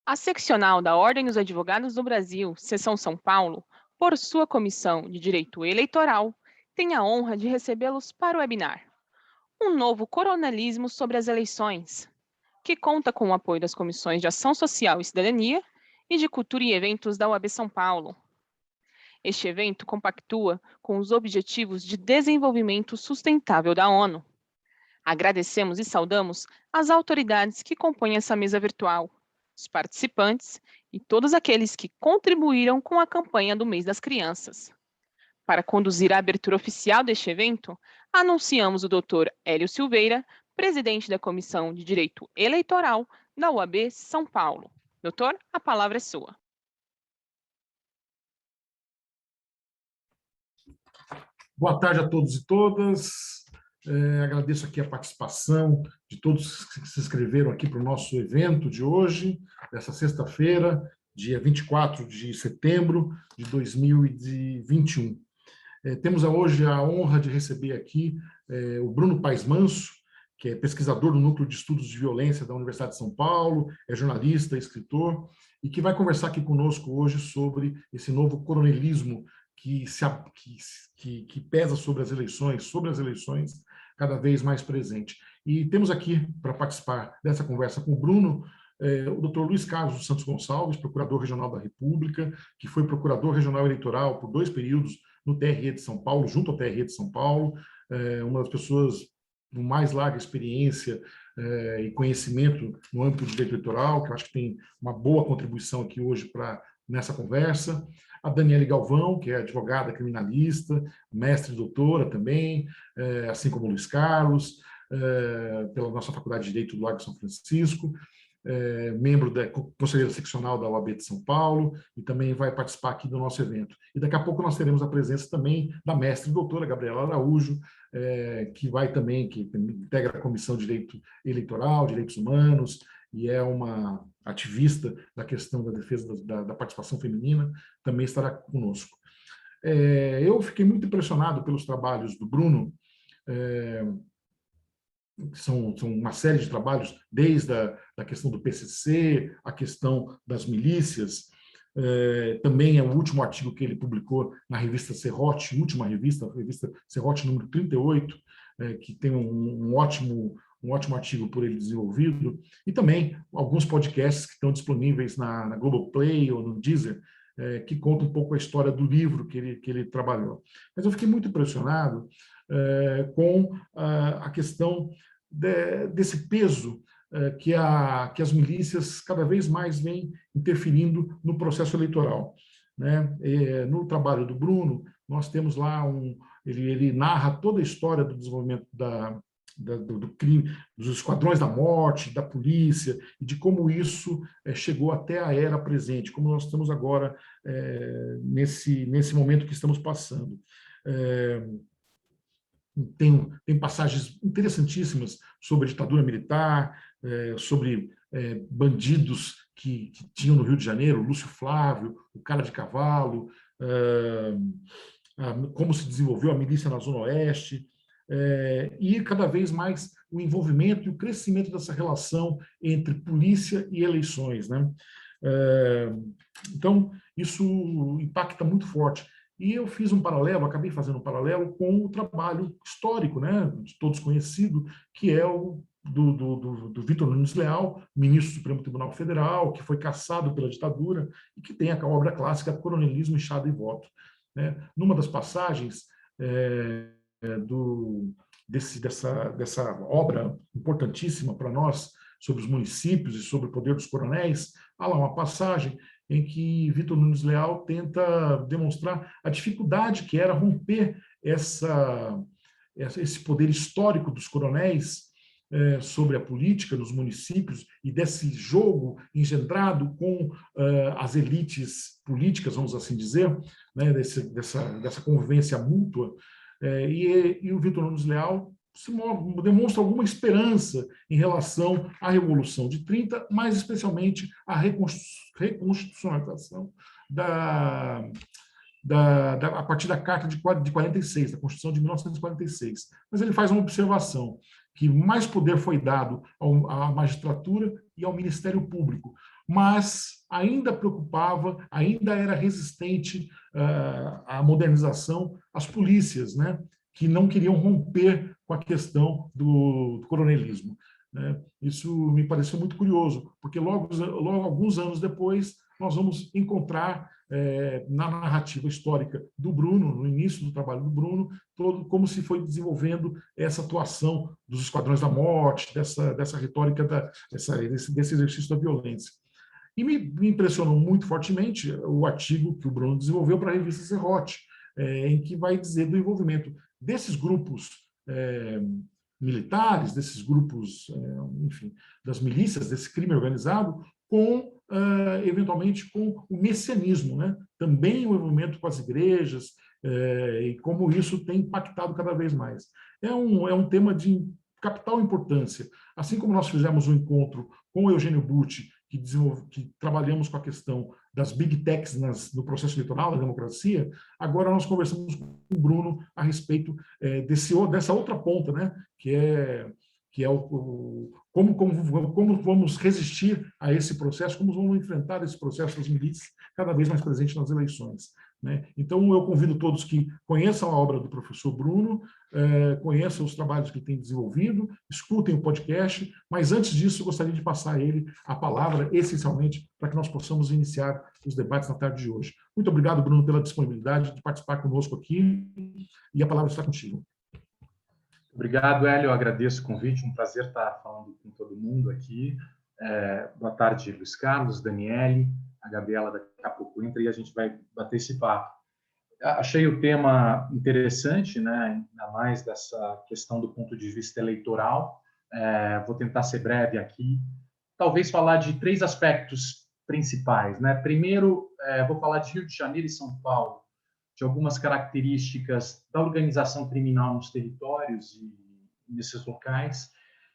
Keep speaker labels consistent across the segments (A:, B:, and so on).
A: A seccional da Ordem dos Advogados do Brasil, Seção São Paulo, por sua Comissão de Direito Eleitoral, tem a honra de recebê-los para o webinar Um Novo Coronelismo sobre as Eleições, que conta com o apoio das Comissões de Ação Social e Cidadania e de Cultura e Eventos da UAB São Paulo. Este evento compactua com os Objetivos de Desenvolvimento Sustentável da ONU. Agradecemos e saudamos as autoridades que compõem essa mesa virtual, os participantes e todos aqueles que contribuíram com a campanha do Mês das Crianças. Para conduzir a abertura oficial deste evento, anunciamos o Dr. Hélio Silveira, presidente da Comissão de Direito Eleitoral da UAB São Paulo. Doutor, a palavra é sua.
B: Boa tarde a todos e todas. Agradeço aqui a participação de todos que se inscreveram aqui para o nosso evento de hoje, dessa sexta-feira, dia 24 de setembro de 2021. Temos hoje a honra de receber aqui o Bruno Paes Manso, que é pesquisador do Núcleo de Estudos de Violência da Universidade de São Paulo, é jornalista, escritor, e que vai conversar aqui conosco hoje sobre esse novo coronelismo que pesa sobre as eleições, cada vez mais presente. E temos aqui, para participar dessa conversa com o Bruno, o Dr. Luiz Carlos dos Santos Gonçalves, procurador regional da República, que foi procurador regional eleitoral por 2 períodos no TRE de São Paulo, junto ao TRE de São Paulo, uma das pessoas com mais larga experiência e conhecimento no âmbito do direito eleitoral, que eu acho que tem uma boa contribuição aqui hoje nessa conversa. A Daniele Galvão, que é advogada criminalista, mestre e doutora também, assim como o Luiz Carlos, pela nossa Faculdade de Direito do Largo de São Francisco, membro da conselheira seccional da OAB de São Paulo, e também vai participar aqui do nosso evento. E daqui a pouco nós teremos a presença também da mestre e doutora Gabriela Araújo, que integra a Comissão de Direito Eleitoral, Direitos Humanos, e é uma ativista da questão da defesa da participação feminina, também estará conosco. Eu fiquei muito impressionado pelos trabalhos do Bruno, são uma série de trabalhos, desde a questão do PCC, a questão das milícias, também é o último artigo que ele publicou na revista Serrote, a revista Serrote número 38, que tem um ótimo artigo por ele desenvolvido, e também alguns podcasts que estão disponíveis na Globoplay ou no Deezer, que contam um pouco a história do livro que ele trabalhou. Mas eu fiquei muito impressionado com a questão desse peso que as milícias cada vez mais vêm interferindo no processo eleitoral, né? No trabalho do Bruno, nós temos lá ele narra toda a história do desenvolvimento do crime, dos esquadrões da morte, da polícia, e de como isso chegou até a era presente, como nós estamos agora nesse momento que estamos passando. Tem passagens interessantíssimas sobre a ditadura militar, sobre bandidos que tinham no Rio de Janeiro, Lúcio Flávio, o Cara de Cavalo, como se desenvolveu a milícia na Zona Oeste, e cada vez mais o envolvimento e o crescimento dessa relação entre polícia e eleições, né? Então, isso impacta muito forte. E eu acabei fazendo um paralelo com o trabalho histórico, né, de todos conhecido, que é o do Vitor Nunes Leal, ministro do Supremo Tribunal Federal, que foi cassado pela ditadura, e que tem a obra clássica Coronelismo, Enxada e Voto, né? Numa das passagens dessa obra importantíssima para nós, sobre os municípios e sobre o poder dos coronéis, há lá uma passagem em que Vitor Nunes Leal tenta demonstrar a dificuldade que era romper esse poder histórico dos coronéis sobre a política nos municípios e desse jogo engendrado com as elites políticas, vamos assim dizer, né, dessa convivência mútua, e o Vitor Nunes Leal demonstra alguma esperança em relação à Revolução de 30, mais especialmente à reconstitucionalização a partir da Carta de 46, da Constituição de 1946. Mas ele faz uma observação, que mais poder foi dado à magistratura e ao Ministério Público, mas ainda preocupava, ainda era resistente à modernização, às polícias, né, que não queriam romper com a questão do coronelismo. Isso me pareceu muito curioso, porque logo alguns anos depois nós vamos encontrar na narrativa histórica do Bruno, no início do trabalho do Bruno, todo como se foi desenvolvendo essa atuação dos esquadrões da morte, dessa retórica, desse exercício da violência. E me impressionou muito fortemente o artigo que o Bruno desenvolveu para a revista Serrote, em que vai dizer do envolvimento desses grupos militares, desses grupos, enfim, das milícias, desse crime organizado, eventualmente com o messianismo, né? Também o envolvimento com as igrejas, e como isso tem impactado cada vez mais. É um tema de capital importância. Assim como nós fizemos um encontro com o Eugênio Butti, que trabalhamos com a questão das big techs no processo eleitoral, da democracia, agora nós conversamos com o Bruno a respeito dessa outra ponta, né? que é como vamos resistir a esse processo, como vamos enfrentar esse processo das milícias cada vez mais presente nas eleições. Né? Então, eu convido todos que conheçam a obra do professor Bruno, conheçam os trabalhos que ele tem desenvolvido, escutem o podcast, mas antes disso, eu gostaria de passar a ele a palavra, essencialmente, para que nós possamos iniciar os debates na tarde de hoje. Muito obrigado, Bruno, pela disponibilidade de participar conosco aqui, e a palavra está contigo.
C: Obrigado, Hélio. Eu agradeço o convite. Um prazer estar falando com todo mundo aqui. Boa tarde, Luiz Carlos, Daniele, a Gabriela daqui a pouco entra e a gente vai bater esse papo. Achei o tema interessante, né? Ainda mais dessa questão do ponto de vista eleitoral. Vou tentar ser breve aqui. Talvez falar de 3 aspectos principais, né? Primeiro, vou falar de Rio de Janeiro e São Paulo, de algumas características da organização criminal nos territórios e nesses locais,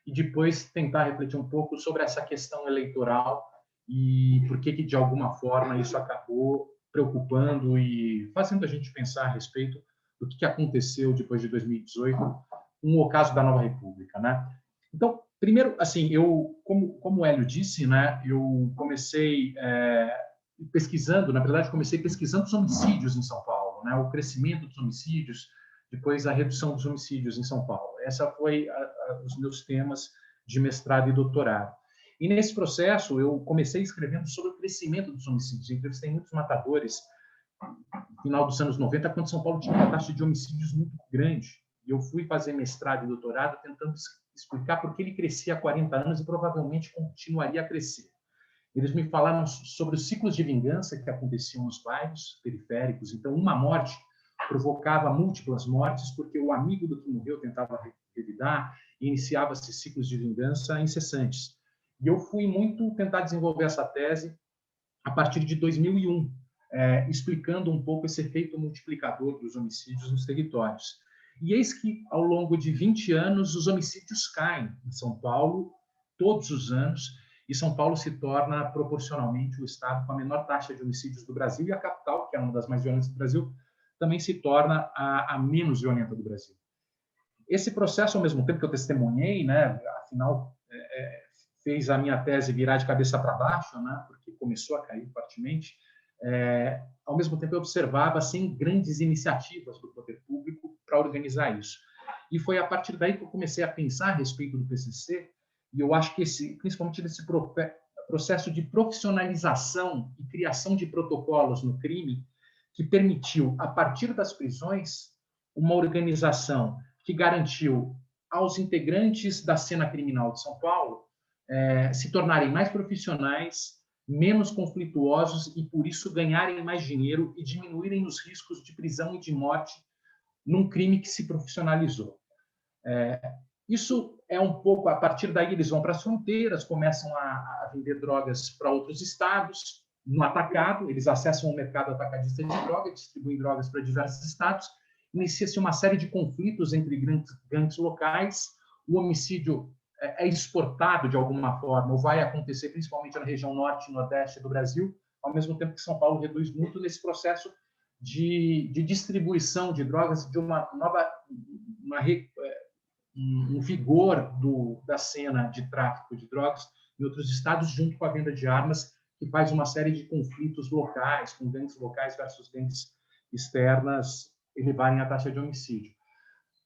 C: e depois tentar refletir um pouco sobre essa questão eleitoral e por que de alguma forma, isso acabou preocupando e fazendo a gente pensar a respeito do que aconteceu depois de 2018, com o ocaso da Nova República, né? Então, primeiro, assim, como o Hélio disse, né, eu comecei pesquisando, na verdade, comecei pesquisando os homicídios em São Paulo, né, o crescimento dos homicídios, depois a redução dos homicídios em São Paulo. Essa foi os meus temas de mestrado e doutorado. E nesse processo eu comecei escrevendo sobre o crescimento dos homicídios. Entrevistei muitos matadores no final dos anos 90, quando São Paulo tinha uma taxa de homicídios muito grande. E eu fui fazer mestrado e doutorado tentando explicar por que ele crescia há 40 anos e provavelmente continuaria a crescer. Eles me falaram sobre os ciclos de vingança que aconteciam nos bairros periféricos. Então, uma morte provocava múltiplas mortes, porque o amigo do que morreu tentava revidar e iniciava-se ciclos de vingança incessantes. E eu fui muito tentar desenvolver essa tese a partir de 2001, explicando um pouco esse efeito multiplicador dos homicídios nos territórios. E eis que, ao longo de 20 anos, os homicídios caem em São Paulo, todos os anos, e São Paulo se torna proporcionalmente o estado com a menor taxa de homicídios do Brasil, e a capital, que é uma das mais violentas do Brasil, também se torna a menos violenta do Brasil. Esse processo, ao mesmo tempo que eu testemunhei, né, afinal, fez a minha tese virar de cabeça para baixo, né, porque começou a cair fortemente, ao mesmo tempo eu observava assim, grandes iniciativas do poder público para organizar isso. E foi a partir daí que eu comecei a pensar a respeito do PCC, e eu acho que principalmente desse processo de profissionalização e criação de protocolos no crime, que permitiu, a partir das prisões, uma organização que garantiu aos integrantes da cena criminal de São Paulo se tornarem mais profissionais, menos conflituosos e, por isso, ganharem mais dinheiro e diminuírem os riscos de prisão e de morte num crime que se profissionalizou. Isso é um pouco, a partir daí eles vão para as fronteiras, começam a vender drogas para outros estados, no atacado, eles acessam o mercado atacadista de droga, distribuem drogas para diversos estados, inicia-se uma série de conflitos entre gangues locais, o homicídio é exportado de alguma forma, ou vai acontecer principalmente na região norte e nordeste do Brasil, ao mesmo tempo que São Paulo reduz muito nesse processo de distribuição de drogas, de uma um vigor da cena de tráfico de drogas em outros estados, junto com a venda de armas, que faz uma série de conflitos locais, com gangues locais versus gangues externas, elevarem a taxa de homicídio.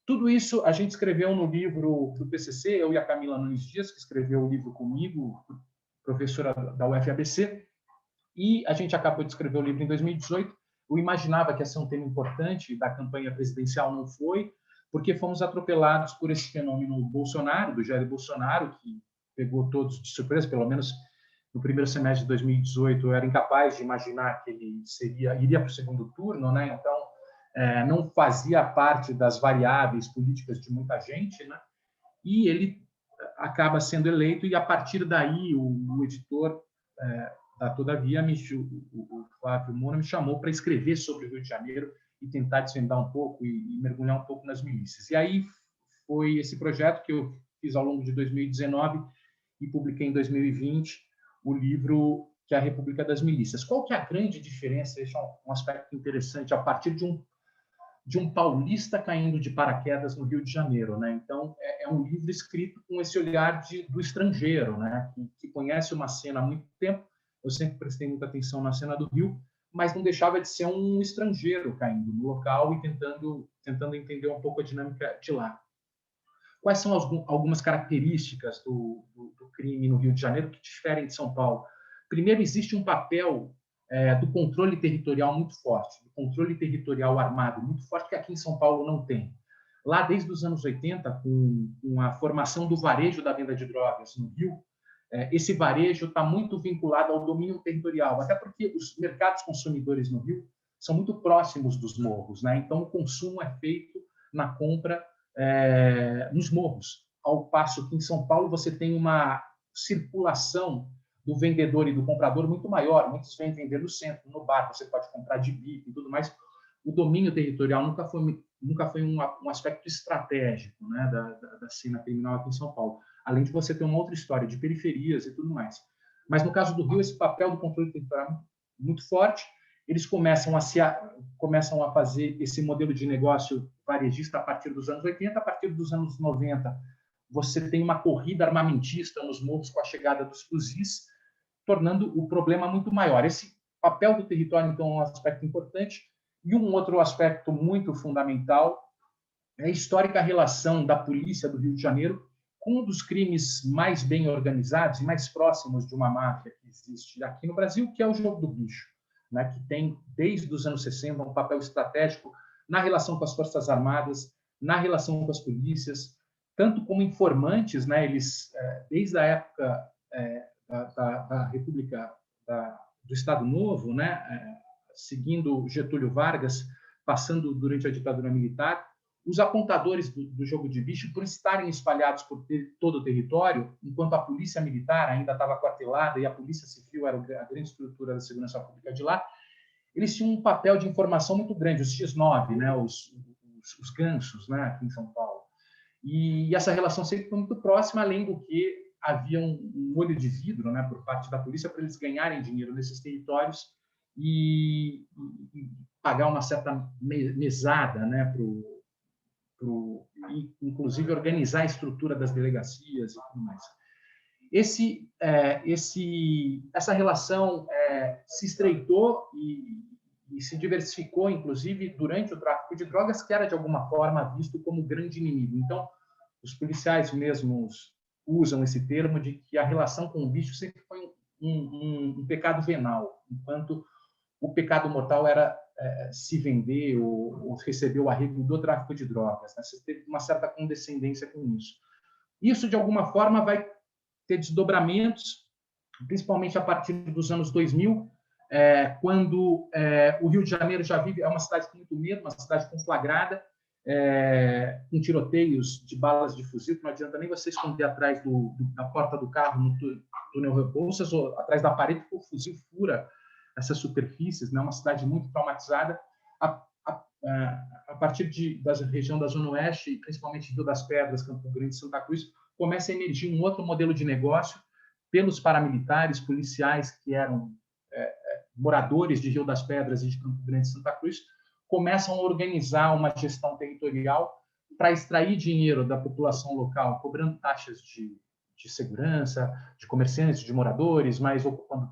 C: Tudo isso a gente escreveu no livro do PCC, eu e a Camila Nunes Dias, que escreveu o livro comigo, professora da UFABC, e a gente acabou de escrever o livro em 2018. Eu imaginava que ia ser um tema importante da campanha presidencial, não foi, porque fomos atropelados por esse fenômeno Bolsonaro, do Jair Bolsonaro, que pegou todos de surpresa, pelo menos no primeiro semestre de 2018, eu era incapaz de imaginar que ele iria para o segundo turno, né? Então, não fazia parte das variáveis políticas de muita gente, né? E ele acaba sendo eleito, e a partir daí o editor da Todavia, o Flávio Moura, me chamou para escrever sobre o Rio de Janeiro e tentar desvendar um pouco e mergulhar um pouco nas milícias. E aí foi esse projeto que eu fiz ao longo de 2019 e publiquei em 2020 o livro que é a República das Milícias. Qual que é a grande diferença? Esse é um aspecto interessante, a partir de um paulista caindo de paraquedas no Rio de Janeiro, né? Então, é um livro escrito com esse olhar do estrangeiro, né? Que conhece uma cena há muito tempo. Eu sempre prestei muita atenção na cena do Rio, mas não deixava de ser um estrangeiro caindo no local e tentando entender um pouco a dinâmica de lá. Quais são algumas características do crime no Rio de Janeiro que diferem de São Paulo? Primeiro, existe um papel do controle territorial muito forte, do controle territorial armado muito forte, que aqui em São Paulo não tem. Lá, desde os anos 80, com a formação do varejo da venda de drogas no Rio, esse varejo está muito vinculado ao domínio territorial, até porque os mercados consumidores no Rio são muito próximos dos morros, né? Então, o consumo é feito na compra nos morros, ao passo que em São Paulo você tem uma circulação do vendedor e do comprador muito maior. Muitos vêm vender no centro, no bar, você pode comprar de bico e tudo mais. O domínio territorial nunca foi um aspecto estratégico, né, da cena criminal aqui em São Paulo, além de você ter uma outra história de periferias e tudo mais. Mas no caso do Rio, esse papel do controle territorial é muito forte. Eles começam a fazer esse modelo de negócio varejista a partir dos anos 80, a partir dos anos 90, você tem uma corrida armamentista nos morros com a chegada dos fuzis, tornando o problema muito maior. Esse papel do território, então, é um aspecto importante. E um outro aspecto muito fundamental é a histórica relação da polícia do Rio de Janeiro com um dos crimes mais bem organizados e mais próximos de uma máfia que existe aqui no Brasil, que é o jogo do bicho, né, que tem, desde os anos 60, um papel estratégico na relação com as Forças Armadas, na relação com as polícias, tanto como informantes, né, eles, desde a época da República do Estado Novo, né, seguindo Getúlio Vargas, passando durante a ditadura militar, os apontadores do jogo de bicho, por estarem espalhados por todo o território, enquanto a polícia militar ainda estava aquartelada e a polícia civil era a grande estrutura da segurança pública de lá, eles tinham um papel de informação muito grande, os X9, né, os ganchos, né, aqui em São Paulo. E essa relação sempre foi muito próxima, além do que havia um olho de vidro, né, por parte da polícia para eles ganharem dinheiro nesses territórios e pagar uma certa mesada, né, inclusive organizar a estrutura das delegacias e tudo mais. Essa relação se estreitou e se diversificou, inclusive, durante o tráfico de drogas, que era, de alguma forma, visto como grande inimigo. Então, os policiais mesmos usam esse termo de que a relação com o bicho sempre foi um pecado venal, enquanto o pecado mortal era se vender ou receber o arrego do tráfico de drogas, né? Você teve uma certa condescendência com isso. Isso, de alguma forma, vai ter desdobramentos, principalmente a partir dos anos 2000, quando o Rio de Janeiro já vive, é uma cidade com muito medo, uma cidade conflagrada, com tiroteios de balas de fuzil, que não adianta nem você esconder atrás da porta do carro no túnel Rebouças ou atrás da parede, porque o fuzil fura essas superfícies, né? Uma cidade muito traumatizada. A partir da região da Zona Oeste, principalmente Rio das Pedras, Campo Grande e Santa Cruz, começa a emergir um outro modelo de negócio pelos paramilitares, policiais que eram moradores de Rio das Pedras e de Campo Grande e Santa Cruz, começam a organizar uma gestão territorial para extrair dinheiro da população local, cobrando taxas de segurança, de comerciantes, de moradores, mas ocupando,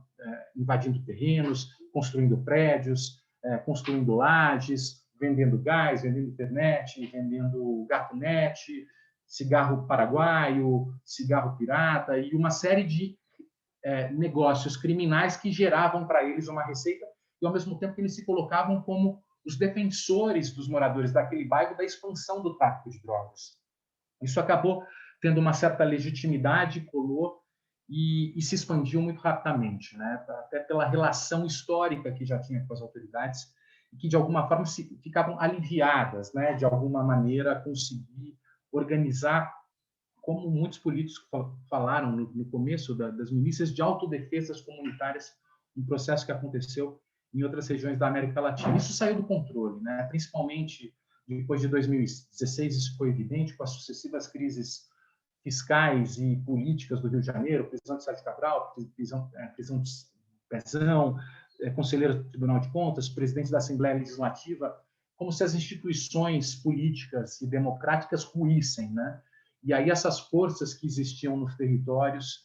C: invadindo terrenos, construindo prédios, construindo lajes, vendendo gás, vendendo internet, vendendo gatunete, cigarro paraguaio, cigarro pirata e uma série de negócios criminais que geravam para eles uma receita e, ao mesmo tempo, que eles se colocavam como os defensores dos moradores daquele bairro da expansão do tráfico de drogas. Isso acabou tendo uma certa legitimidade, colou e se expandiu muito rapidamente, né? Até pela relação histórica que já tinha com as autoridades e que, de alguma forma, ficavam aliviadas, né? De alguma maneira, conseguir organizar, como muitos políticos falaram no começo das milícias de autodefesas comunitárias, um processo que aconteceu em outras regiões da América Latina. Isso saiu do controle, né? Principalmente depois de 2016, isso foi evidente com as sucessivas crises fiscais e políticas do Rio de Janeiro, prisão de Sérgio Cabral, prisão de Pezão, conselheiro do Tribunal de Contas, presidente da Assembleia Legislativa, como se as instituições políticas e democráticas ruíssem, né? E aí essas forças que existiam nos territórios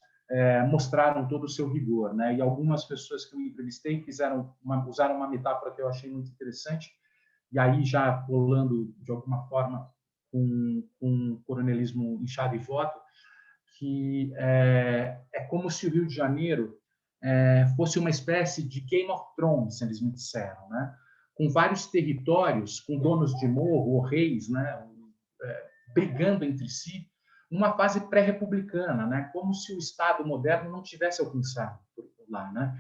C: mostraram todo o seu rigor, né? E algumas pessoas que eu entrevistei usaram uma metáfora que eu achei muito interessante, e aí já rolando de alguma forma com coronelismo em chave e voto, que é como se o Rio de Janeiro fosse uma espécie de Game of Thrones, eles me disseram, né? Com vários territórios, com donos de morro ou reis, né? Brigando entre si, numa fase pré-republicana, né? Como se o Estado moderno não tivesse alcançado por lá, né?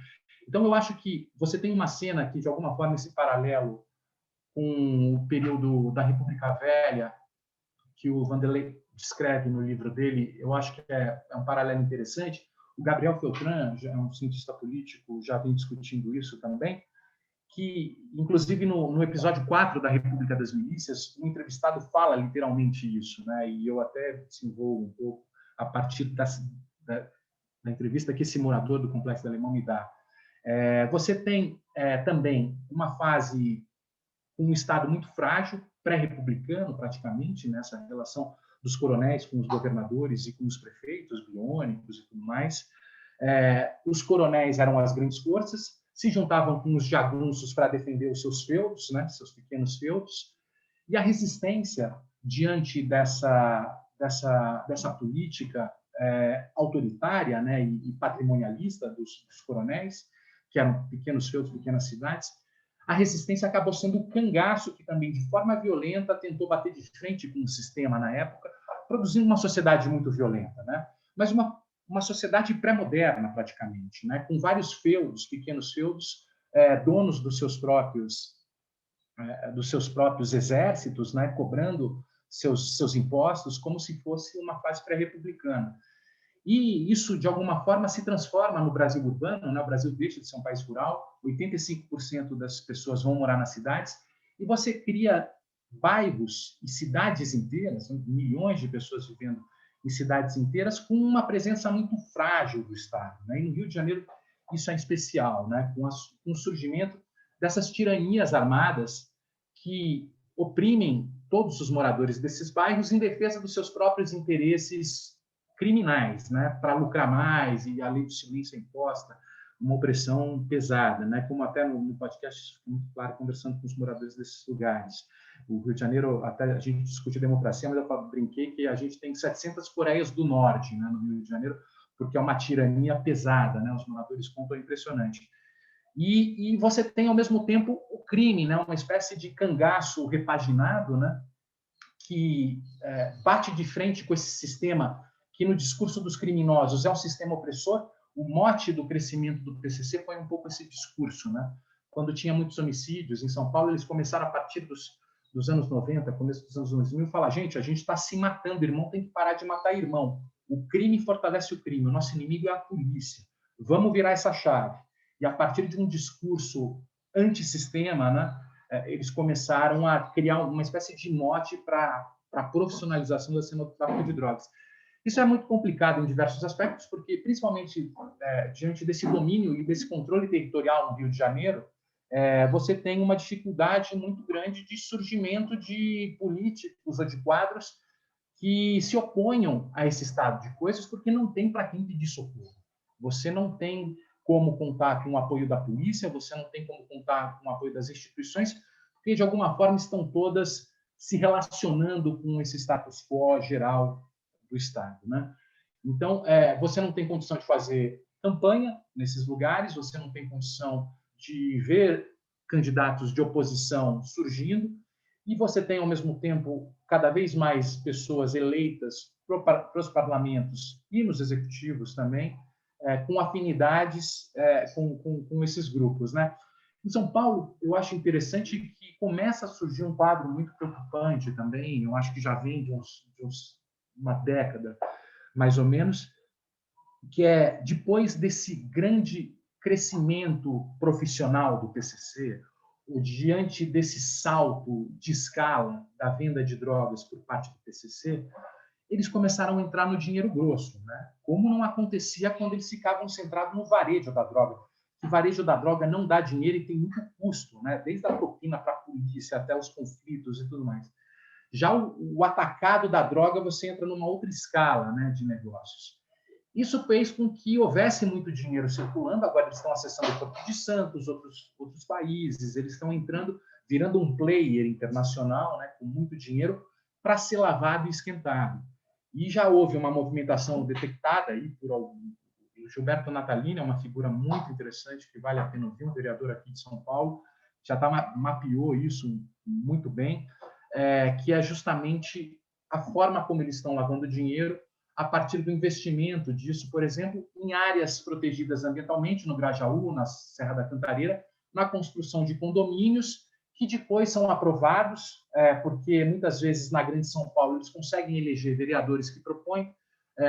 C: Então, eu acho que você tem uma cena que, de alguma forma, esse paralelo com o período da República Velha, que o Vanderlei descreve no livro dele, eu acho que é um paralelo interessante. O Gabriel Feltran, já é um cientista político, já vem discutindo isso também, que, inclusive, no episódio 4 da República das Milícias, o entrevistado fala literalmente isso, né? E eu até desenvolvo um pouco a partir da entrevista que esse morador do Complexo do Alemão me dá. Você tem também uma fase com um Estado muito frágil, pré-republicano praticamente, nessa relação dos coronéis com os governadores e com os prefeitos biônicos e tudo mais. Os coronéis eram as grandes forças, se juntavam com os jagunços para defender os seus feudos, né, seus pequenos feudos, e a resistência diante dessa política autoritária, né, e patrimonialista dos coronéis, que eram pequenos feudos, pequenas cidades, a resistência acabou sendo o cangaço que também, de forma violenta, tentou bater de frente com o sistema na época, produzindo uma sociedade muito violenta, né? Mas uma sociedade pré-moderna, praticamente, né? Com vários feudos, pequenos feudos, donos dos seus próprios exércitos, né? Cobrando seus impostos, como se fosse uma fase pré-republicana. E isso, de alguma forma, se transforma no Brasil urbano, né? O Brasil deixa de ser um país rural, 85% das pessoas vão morar nas cidades, e você cria bairros e cidades inteiras, são milhões de pessoas vivendo em cidades inteiras, com uma presença muito frágil do Estado, né? E no Rio de Janeiro isso é especial, né? Com o surgimento dessas tiranias armadas que oprimem todos os moradores desses bairros em defesa dos seus próprios interesses criminais, né, para lucrar mais, e a lei do silêncio é imposta, uma opressão pesada, né, como até no podcast ficou muito claro, conversando com os moradores desses lugares. O Rio de Janeiro, até a gente discute democracia, mas eu brinquei que a gente tem 700 Coreias do Norte, né, no Rio de Janeiro, porque é uma tirania pesada, né, os moradores contam, é impressionante. E você tem, ao mesmo tempo, o crime, né, uma espécie de cangaço repaginado, né, que bate de frente com esse sistema que no discurso dos criminosos é um sistema opressor. O mote do crescimento do PCC foi um pouco esse discurso, né? Quando tinha muitos homicídios em São Paulo, eles começaram a partir dos anos 90, começo dos anos 2000, falar, gente, a gente está se matando, irmão tem que parar de matar irmão. O crime fortalece o crime, o nosso inimigo é a polícia. Vamos virar essa chave. E a partir de um discurso antissistema, né, eles começaram a criar uma espécie de mote para a profissionalização da cena do tráfico de drogas. Isso é muito complicado em diversos aspectos, porque, principalmente diante desse domínio e desse controle territorial no Rio de Janeiro, você tem uma dificuldade muito grande de surgimento de políticos ou de quadros que se oponham a esse estado de coisas, porque não tem para quem pedir socorro. Você não tem como contar com o apoio da polícia, você não tem como contar com o apoio das instituições, porque, de alguma forma, estão todas se relacionando com esse status quo geral do Estado, né? Então, você não tem condição de fazer campanha nesses lugares, você não tem condição de ver candidatos de oposição surgindo, e você tem, ao mesmo tempo, cada vez mais pessoas eleitas para os parlamentos e nos executivos também, com afinidades com esses grupos, né? Em São Paulo, eu acho interessante que começa a surgir um quadro muito preocupante também, eu acho que já vem de uma década, mais ou menos, que é, depois desse grande crescimento profissional do PCC, diante desse salto de escala da venda de drogas por parte do PCC, eles começaram a entrar no dinheiro grosso, né? Como não acontecia quando eles ficavam centrados no varejo da droga. O varejo da droga não dá dinheiro e tem muito custo, né? Desde a propina para a polícia até os conflitos e tudo mais. Já o atacado da droga, você entra numa outra escala, né, de negócios. Isso fez com que houvesse muito dinheiro circulando. Agora eles estão acessando o Porto de Santos, outros países, eles estão entrando, virando um player internacional, né, com muito dinheiro para ser lavado e esquentado. E já houve uma movimentação detectada aí por algum. O Gilberto Natalini é uma figura muito interessante que vale a pena ouvir, um vereador aqui de São Paulo, já mapeou isso muito bem, que é justamente a forma como eles estão lavando dinheiro a partir do investimento disso, por exemplo, em áreas protegidas ambientalmente, no Grajaú, na Serra da Cantareira, na construção de condomínios que depois são aprovados, porque muitas vezes na Grande São Paulo eles conseguem eleger vereadores que propõem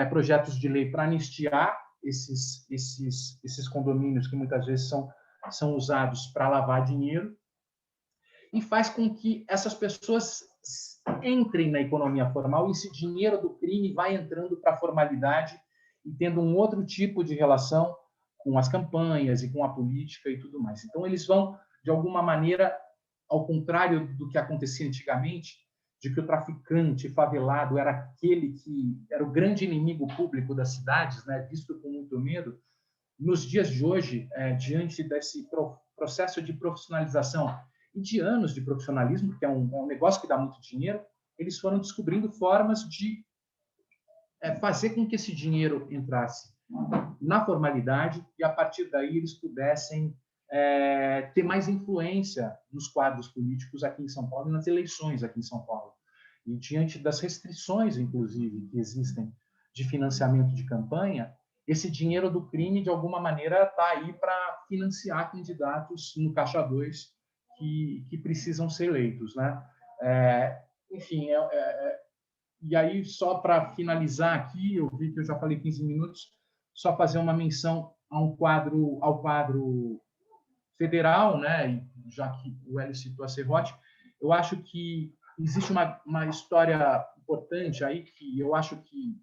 C: projetos de lei para anistiar esses condomínios que muitas vezes são usados para lavar dinheiro, e faz com que essas pessoas entrem na economia formal e esse dinheiro do crime vai entrando para a formalidade e tendo um outro tipo de relação com as campanhas e com a política e tudo mais. Então, eles vão, de alguma maneira, ao contrário do que acontecia antigamente, de que o traficante favelado era aquele que era o grande inimigo público das cidades, né, visto com muito medo, nos dias de hoje, diante desse processo de profissionalização e de anos de profissionalismo, que é um negócio que dá muito dinheiro, eles foram descobrindo formas de fazer com que esse dinheiro entrasse na formalidade e, a partir daí, eles pudessem ter mais influência nos quadros políticos aqui em São Paulo e nas eleições aqui em São Paulo. E, diante das restrições, inclusive, que existem de financiamento de campanha, esse dinheiro do crime, de alguma maneira, está aí para financiar candidatos no Caixa 2 que precisam ser eleitos, né? Enfim, e aí, só para finalizar aqui, eu vi que eu já falei 15 minutos, só fazer uma menção ao quadro federal, né? Já que o Hélio citou a Serrote, eu acho que existe uma história importante aí que eu acho que,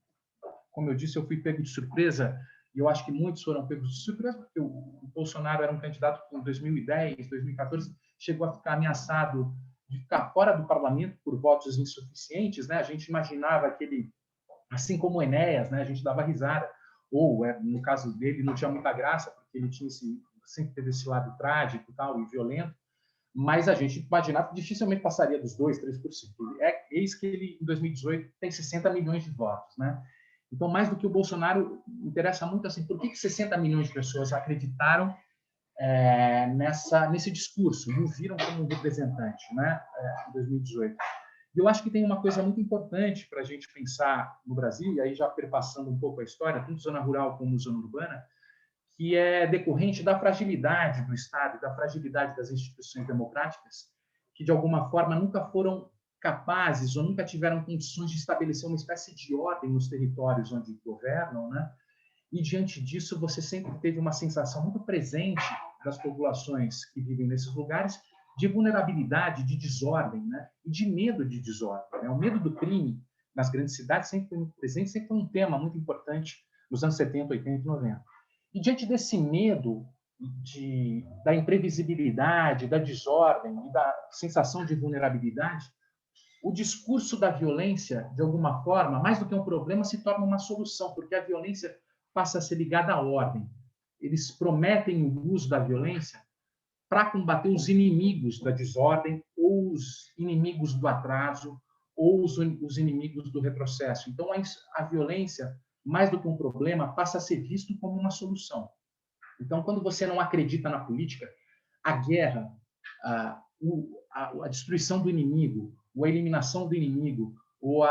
C: como eu disse, eu fui pego de surpresa, e eu acho que muitos foram pegos de surpresa, porque o Bolsonaro era um candidato que, em 2010, 2014, chegou a ficar ameaçado de ficar fora do parlamento por votos insuficientes, né? A gente imaginava que ele, assim como o Enéas, né? A gente dava risada, ou, no caso dele, não tinha muita graça, porque ele sempre teve esse lado trágico e violento, mas a gente imaginava que dificilmente passaria dos 2%, 3%. Eis que ele, em 2018, tem 60 milhões de votos, né? Então, mais do que o Bolsonaro, interessa muito assim, por que 60 milhões de pessoas acreditaram nesse discurso, não viram como um representante, né, em 2018. E eu acho que tem uma coisa muito importante para a gente pensar no Brasil, e aí já perpassando um pouco a história, tanto zona rural como zona urbana, que é decorrente da fragilidade do Estado, da fragilidade das instituições democráticas, que, de alguma forma, nunca foram capazes ou nunca tiveram condições de estabelecer uma espécie de ordem nos territórios onde governam, né? E, diante disso, você sempre teve uma sensação muito presente das populações que vivem nesses lugares de vulnerabilidade, de desordem, né? E de medo de desordem, né? O medo do crime nas grandes cidades sempre foi muito presente, sempre foi um tema muito importante nos anos 70, 80 e 90. E, diante desse medo, da imprevisibilidade, da desordem e da sensação de vulnerabilidade, o discurso da violência, de alguma forma, mais do que um problema, se torna uma solução, porque a violência passa a ser ligada à ordem. Eles prometem o uso da violência para combater os inimigos da desordem, ou os inimigos do atraso, ou os inimigos do retrocesso. Então, a violência, mais do que um problema, passa a ser visto como uma solução. Então, quando você não acredita na política, a guerra, a destruição do inimigo, ou a eliminação do inimigo, ou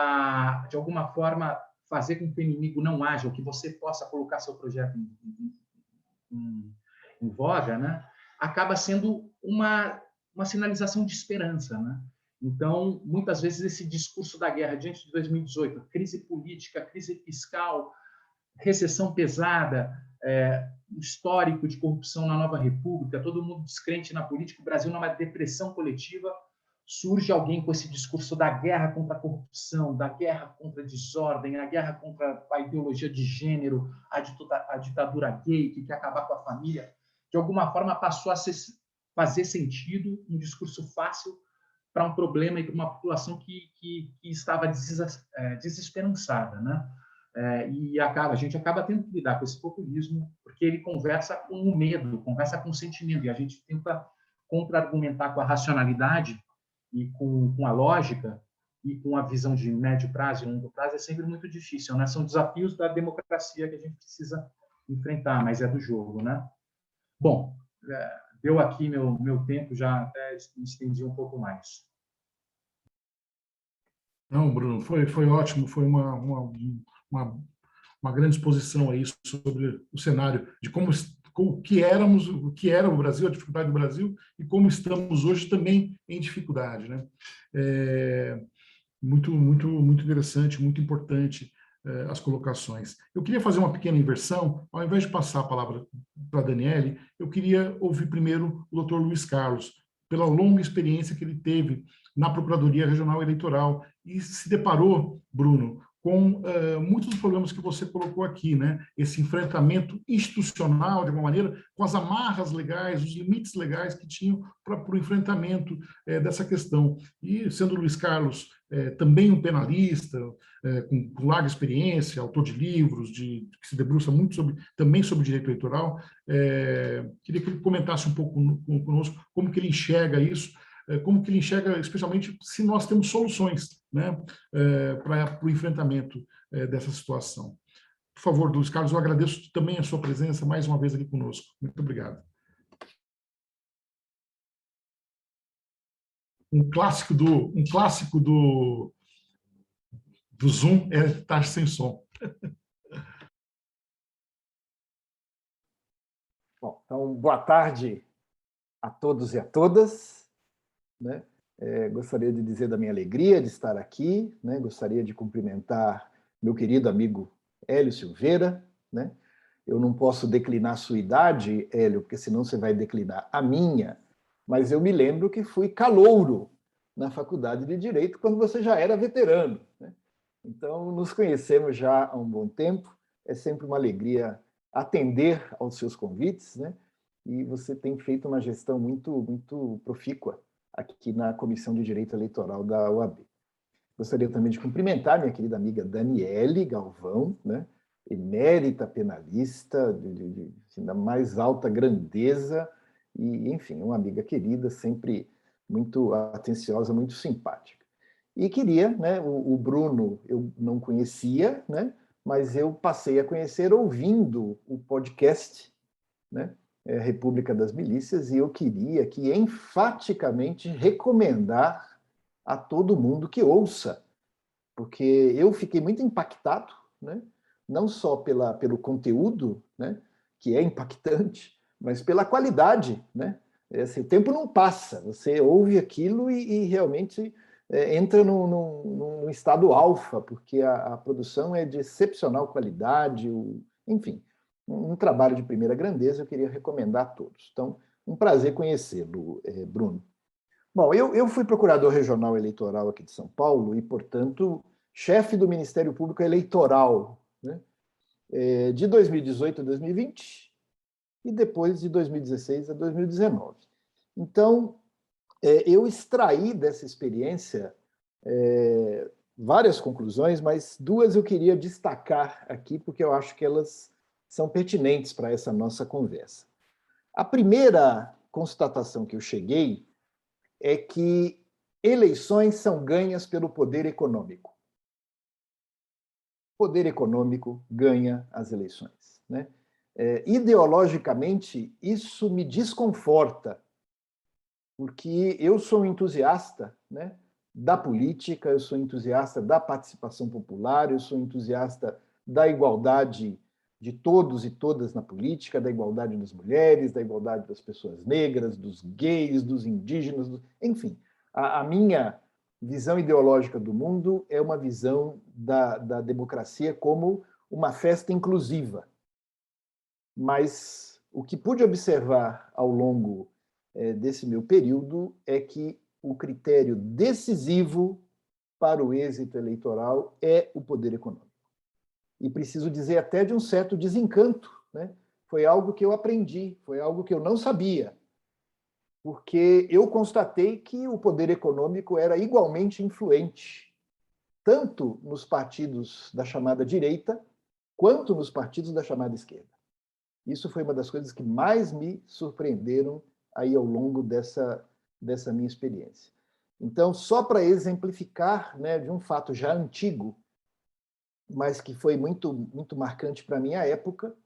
C: de alguma forma, fazer com que o inimigo não haja, ou que você possa colocar seu projeto em voga, né? Acaba sendo uma sinalização de esperança, né? Então, muitas vezes, esse discurso da guerra diante de 2018, crise política, crise fiscal, recessão pesada, histórico de corrupção na Nova República, todo mundo descrente na política, o Brasil numa depressão coletiva, surge alguém com esse discurso da guerra contra a corrupção, da guerra contra a desordem, a guerra contra a ideologia de gênero, a ditadura gay, que quer acabar com a família. De alguma forma, passou a fazer sentido um discurso fácil para um problema e para uma população que estava desesperançada, né? E a gente acaba tendo que lidar com esse populismo, porque ele conversa com o medo, conversa com o sentimento, e a gente tenta contra-argumentar com a racionalidade e com a lógica e com a visão de médio prazo e longo prazo é sempre muito difícil, né? São desafios da democracia que a gente precisa enfrentar, mas é do jogo, né? Bom, deu aqui meu tempo, já até estendi um pouco mais.
B: Não, Bruno, foi ótimo, foi uma grande exposição aí sobre o cenário de o que éramos, o que era o Brasil, a dificuldade do Brasil e como estamos hoje também em dificuldade, né? Muito interessante, muito importante as colocações. Eu queria fazer uma pequena inversão, ao invés de passar a palavra para a Daniele, eu queria ouvir primeiro o Dr. Luiz Carlos, pela longa experiência que ele teve na Procuradoria Regional Eleitoral e se deparou, Bruno, com muitos dos problemas que você colocou aqui, né? Esse enfrentamento institucional, de alguma maneira, com as amarras legais, os limites legais que tinham para o enfrentamento dessa questão. E, sendo Luiz Carlos também um penalista, com larga experiência, autor de livros, que se debruça muito também sobre direito eleitoral, queria que ele comentasse um pouco conosco como que ele enxerga isso, como que ele enxerga, especialmente se nós temos soluções, né, para o enfrentamento dessa situação. Por favor, Luiz Carlos, eu agradeço também a sua presença mais uma vez aqui conosco. Muito obrigado. Um clássico do Zoom é estar sem som.
D: Bom, então, boa tarde a todos e a todas, né? Gostaria de dizer da minha alegria de estar aqui, né? Gostaria de cumprimentar meu querido amigo Hélio Silveira, né? Eu não posso declinar a sua idade, Hélio, porque senão você vai declinar a minha, mas eu me lembro que fui calouro na Faculdade de Direito quando você já era veterano, né? Então, nos conhecemos já há um bom tempo, é sempre uma alegria atender aos seus convites, né? E você tem feito uma gestão muito profícua aqui na Comissão de Direito Eleitoral da OAB. Gostaria também de cumprimentar minha querida amiga Daniele Galvão, né? Emérita penalista, da mais alta grandeza, e, enfim, uma amiga querida, sempre muito atenciosa, muito simpática. E queria, né, o Bruno eu não conhecia, né, mas eu passei a conhecer ouvindo o podcast, né, República das Milícias, e eu queria aqui enfaticamente recomendar a todo mundo que ouça, porque eu fiquei muito impactado, né, não só pelo conteúdo, né, que é impactante, mas pela qualidade, né? Esse tempo não passa, você ouve aquilo e realmente entra num estado alfa, porque a produção é de excepcional qualidade, enfim, um trabalho de primeira grandeza, eu queria recomendar a todos. Então, um prazer conhecê-lo, Bruno. Bom, eu fui procurador regional eleitoral aqui de São Paulo e, portanto, chefe do Ministério Público Eleitoral, né, de 2018 a 2020, e depois de 2016 a 2019. Então, eu extraí dessa experiência várias conclusões, mas duas eu queria destacar aqui, porque eu acho que elas são pertinentes para essa nossa conversa. A primeira constatação que eu cheguei é que eleições são ganhas pelo poder econômico. O poder econômico ganha as eleições, né? Ideologicamente, isso me desconforta, porque eu sou um entusiasta, né, da política, eu sou entusiasta da participação popular, eu sou entusiasta da igualdade de todos e todas na política, da igualdade das mulheres, da igualdade das pessoas negras, dos gays, dos indígenas, enfim. A minha visão ideológica do mundo é uma visão da democracia como uma festa inclusiva. Mas o que pude observar ao longo desse meu período é que o critério decisivo para o êxito eleitoral é o poder econômico. E preciso dizer até de um certo desencanto, né? Foi algo que eu aprendi, foi algo que eu não sabia, porque eu constatei que o poder econômico era igualmente influente, tanto nos partidos da chamada direita, quanto nos partidos da chamada esquerda. Isso foi uma das coisas que mais me surpreenderam aí ao longo dessa minha experiência. Então, só para exemplificar, né, de um fato já antigo, mas que foi muito, muito marcante para a minha época,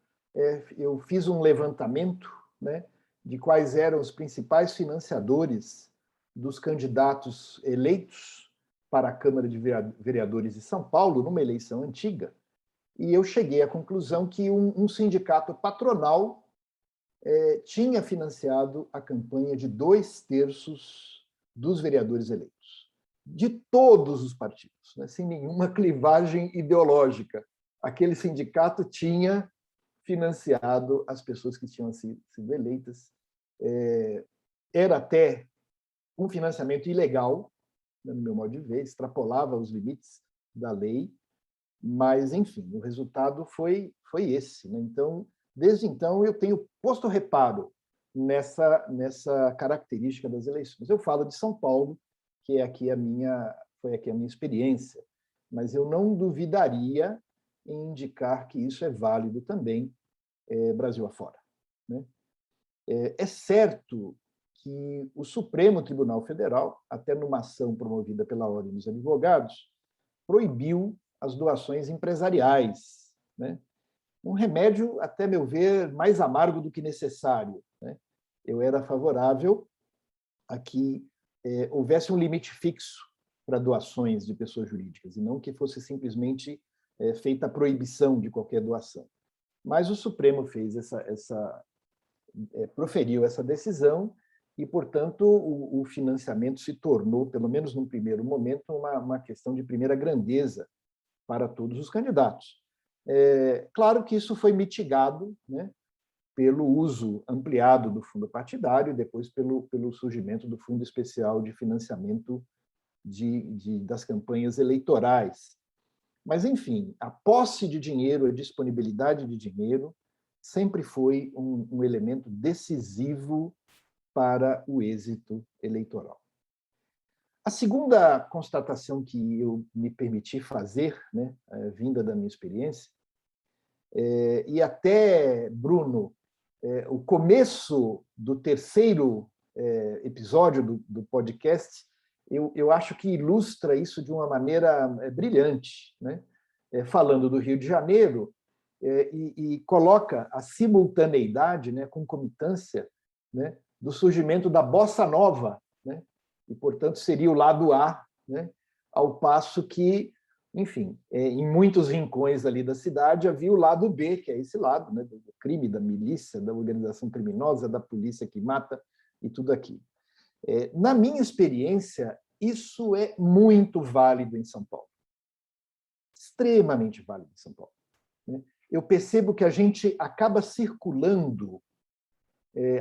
D: eu fiz um levantamento, né, de quais eram os principais financiadores dos candidatos eleitos para a Câmara de Vereadores de São Paulo, numa eleição antiga, e eu cheguei à conclusão que um sindicato patronal tinha financiado a campanha de 2/3 dos vereadores eleitos, de todos os partidos, né, sem nenhuma clivagem ideológica. Aquele sindicato tinha financiado as pessoas que tinham sido eleitas. Era até um financiamento ilegal, no meu modo de ver, extrapolava os limites da lei, mas, enfim, o resultado foi esse, né? Então, desde então, eu tenho posto reparo nessa característica das eleições. Eu falo de São Paulo, que foi aqui a minha experiência, mas eu não duvidaria em indicar que isso é válido também Brasil afora, né? É certo que o Supremo Tribunal Federal, até numa ação promovida pela Ordem dos Advogados, proibiu as doações empresariais, né? Um remédio, até meu ver, mais amargo do que necessário, né? Eu era favorável a que houvesse um limite fixo para doações de pessoas jurídicas, e não que fosse simplesmente feita a proibição de qualquer doação. Mas o Supremo fez proferiu essa decisão e, portanto, o financiamento se tornou, pelo menos num primeiro momento, uma questão de primeira grandeza para todos os candidatos. Claro que isso foi mitigado, né, pelo uso ampliado do fundo partidário e depois pelo surgimento do Fundo Especial de Financiamento das campanhas eleitorais. Mas, enfim, a posse de dinheiro, a disponibilidade de dinheiro sempre foi um elemento decisivo para o êxito eleitoral. A segunda constatação que eu me permiti fazer, né, vinda da minha experiência, e até, Bruno, o começo do terceiro episódio do podcast, eu acho que ilustra isso de uma maneira brilhante, né? Falando do Rio de Janeiro, e coloca a simultaneidade, né, concomitância, né, do surgimento da bossa nova, né? E, portanto, seria o lado A, né? Ao passo que, enfim, em muitos rincões ali da cidade havia o lado B, que é esse lado, né, do crime, da milícia, da organização criminosa, da polícia que mata e tudo aquilo. Na minha experiência, isso é muito válido em São Paulo. Extremamente válido em São Paulo, né? Eu percebo que a gente acaba circulando,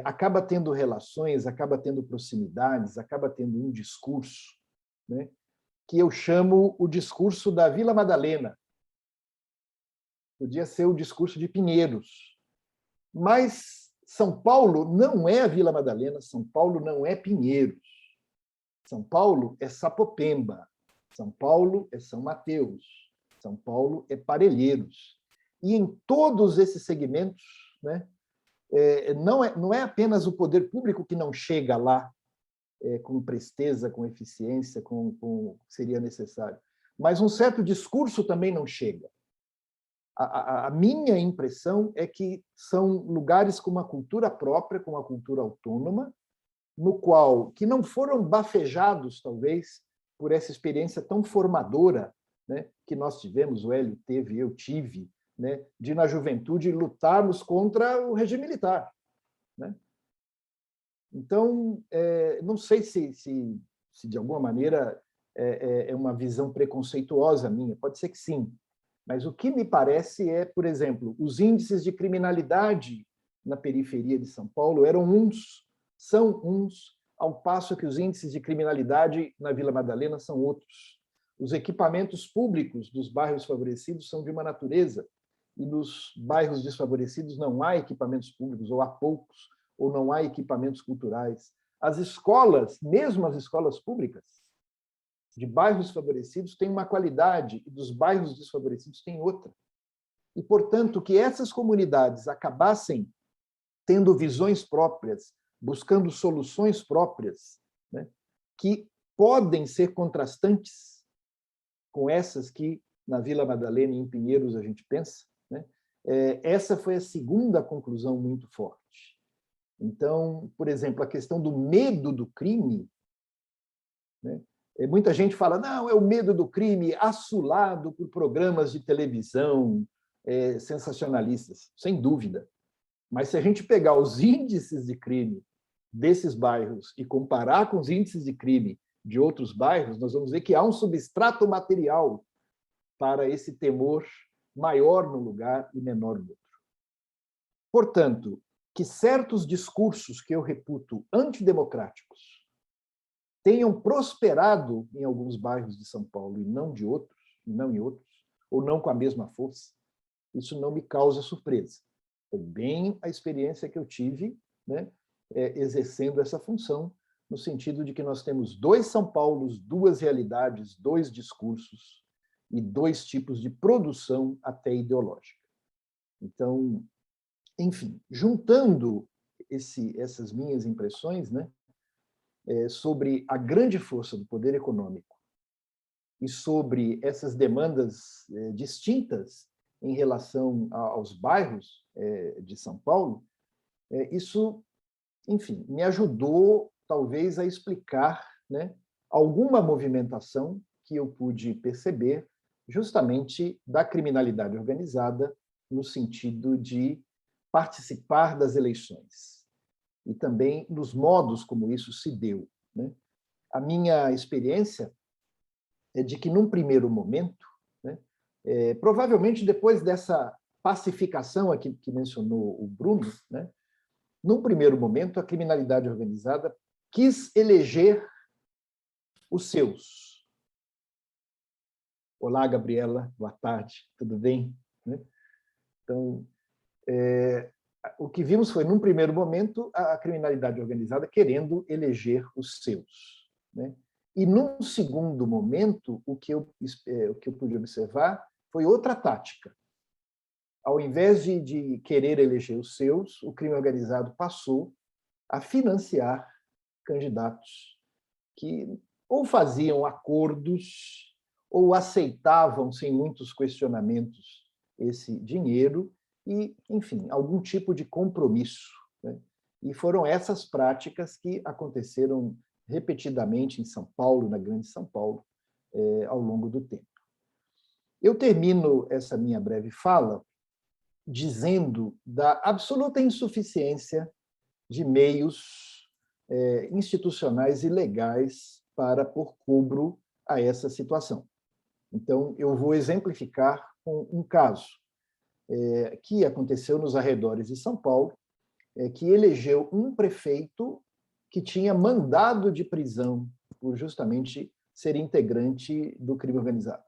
D: acaba tendo relações, acaba tendo proximidades, acaba tendo um discurso, né, que eu chamo o discurso da Vila Madalena. Podia ser o discurso de Pinheiros. Mas São Paulo não é a Vila Madalena, São Paulo não é Pinheiros. São Paulo é Sapopemba, São Paulo é São Mateus, São Paulo é Parelheiros. E em todos esses segmentos, né, não é apenas o poder público que não chega lá com presteza, com eficiência, com o que seria necessário, mas um certo discurso também não chega. A minha impressão é que são lugares com uma cultura própria, com uma cultura autônoma, no qual que não foram bafejados, talvez, por essa experiência tão formadora, né, que nós tivemos, o Hélio teve, eu tive, né, de, na juventude, lutarmos contra o regime militar. Né? Então, não sei se de alguma maneira é uma visão preconceituosa minha, pode ser que sim, mas o que me parece é, por exemplo, os índices de criminalidade na periferia de São Paulo são uns, ao passo que os índices de criminalidade na Vila Madalena são outros. Os equipamentos públicos dos bairros favorecidos são de uma natureza, e nos bairros desfavorecidos não há equipamentos públicos, ou há poucos, ou não há equipamentos culturais. As escolas, mesmo as escolas públicas, de bairros favorecidos, têm uma qualidade, e dos bairros desfavorecidos têm outra. E, portanto, que essas comunidades acabassem tendo visões próprias, buscando soluções próprias, né, que podem ser contrastantes com essas que na Vila Madalena e em Pinheiros a gente pensa, né? Essa foi a segunda conclusão muito forte. Então, por exemplo, a questão do medo do crime, né? Muita gente fala, não, é o medo do crime assolado por programas de televisão sensacionalistas, sem dúvida. Mas se a gente pegar os índices de crime desses bairros e comparar com os índices de crime de outros bairros, nós vamos ver que há um substrato material para esse temor maior num lugar e menor no outro. Portanto, que certos discursos que eu reputo antidemocráticos tenham prosperado em alguns bairros de São Paulo e não de outros, e não em outros, ou não com a mesma força, isso não me causa surpresa. Foi bem a experiência que eu tive, né, exercendo essa função, no sentido de que nós temos dois São Paulos, duas realidades, dois discursos e dois tipos de produção até ideológica. Então, enfim, juntando essas minhas impressões, né, sobre a grande força do poder econômico e sobre essas demandas distintas em relação aos bairros de São Paulo, isso, enfim, me ajudou, talvez, a explicar, né, alguma movimentação que eu pude perceber justamente da criminalidade organizada no sentido de participar das eleições e também nos modos como isso se deu. Né? A minha experiência é de que, num primeiro momento, né, provavelmente depois dessa pacificação aqui que mencionou o Bruno, né, num primeiro momento, a criminalidade organizada quis eleger os seus. Olá, Gabriela, boa tarde, tudo bem? Então, o que vimos foi, num primeiro momento, a criminalidade organizada querendo eleger os seus. Né? E, num segundo momento, o que eu pude observar foi outra tática. Ao invés de querer eleger os seus, o crime organizado passou a financiar candidatos que ou faziam acordos ou aceitavam, sem muitos questionamentos, esse dinheiro e, enfim, algum tipo de compromisso. Né? E foram essas práticas que aconteceram repetidamente em São Paulo, na Grande São Paulo, ao longo do tempo. Eu termino essa minha breve fala dizendo da absoluta insuficiência de meios institucionais e legais para pôr cobro a essa situação. Então, eu vou exemplificar com um caso que aconteceu nos arredores de São Paulo, que elegeu um prefeito que tinha mandado de prisão por justamente ser integrante do crime organizado.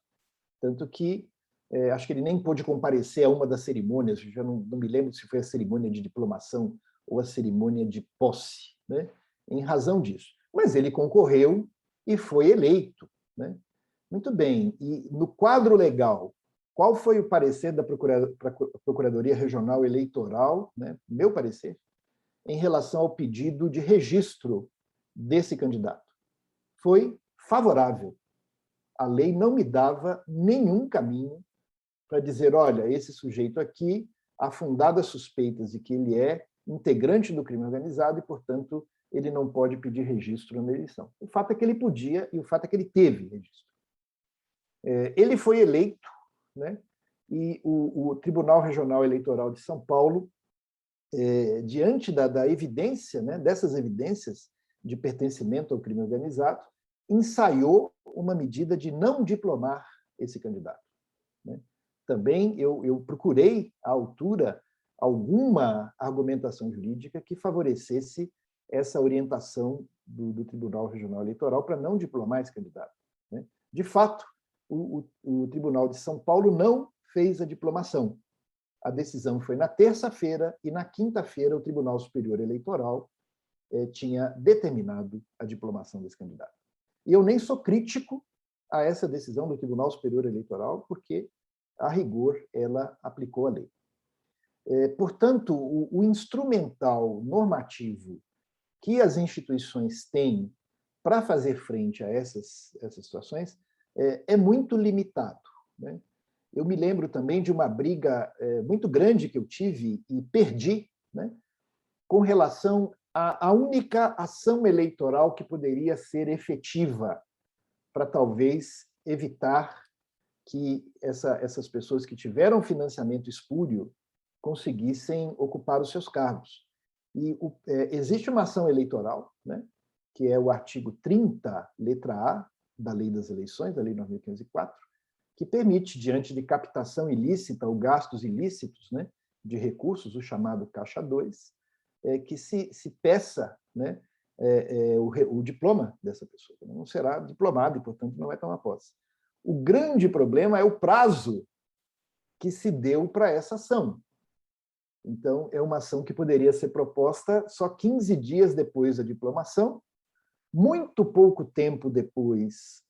D: Tanto que acho que ele nem pôde comparecer a uma das cerimônias, já não me lembro se foi a cerimônia de diplomação ou a cerimônia de posse, né, em razão disso. Mas ele concorreu e foi eleito, né? Muito bem. E no quadro legal, qual foi o parecer da Procuradoria Regional Eleitoral, né, meu parecer, em relação ao pedido de registro desse candidato? Foi favorável. A lei não me dava nenhum caminho para dizer, olha, esse sujeito aqui, há fundadas suspeitas de que ele é integrante do crime organizado e, portanto, ele não pode pedir registro na eleição. O fato é que ele podia e o fato é que ele teve registro. Ele foi eleito, né? E o Tribunal Regional Eleitoral de São Paulo, diante da evidência, né, dessas evidências de pertencimento ao crime organizado, ensaiou uma medida de não diplomar esse candidato, né? Também eu procurei, à altura, alguma argumentação jurídica que favorecesse essa orientação do Tribunal Regional Eleitoral para não diplomar esse candidato, né? De fato, o Tribunal de São Paulo não fez a diplomação. A decisão foi na terça-feira e na quinta-feira o Tribunal Superior Eleitoral tinha determinado a diplomação desse candidato. E eu nem sou crítico a essa decisão do Tribunal Superior Eleitoral, porque, a rigor, ela aplicou a lei. Portanto, o instrumental normativo que as instituições têm para fazer frente a essas situações é muito limitado, né? Eu me lembro também de uma briga muito grande que eu tive e perdi, né, com relação à única ação eleitoral que poderia ser efetiva para talvez evitar que essas pessoas que tiveram financiamento espúrio conseguissem ocupar os seus cargos. E existe uma ação eleitoral, né, que é o artigo 30, letra A, da Lei das Eleições, da Lei 9.504, que permite, diante de captação ilícita ou gastos ilícitos, né, de recursos, o chamado Caixa 2, que se peça, né, o diploma dessa pessoa. Não será diplomado e, portanto, não vai tomar posse. O grande problema é o prazo que se deu para essa ação. Então, é uma ação que poderia ser proposta só 15 dias depois da diplomação, muito pouco tempo depois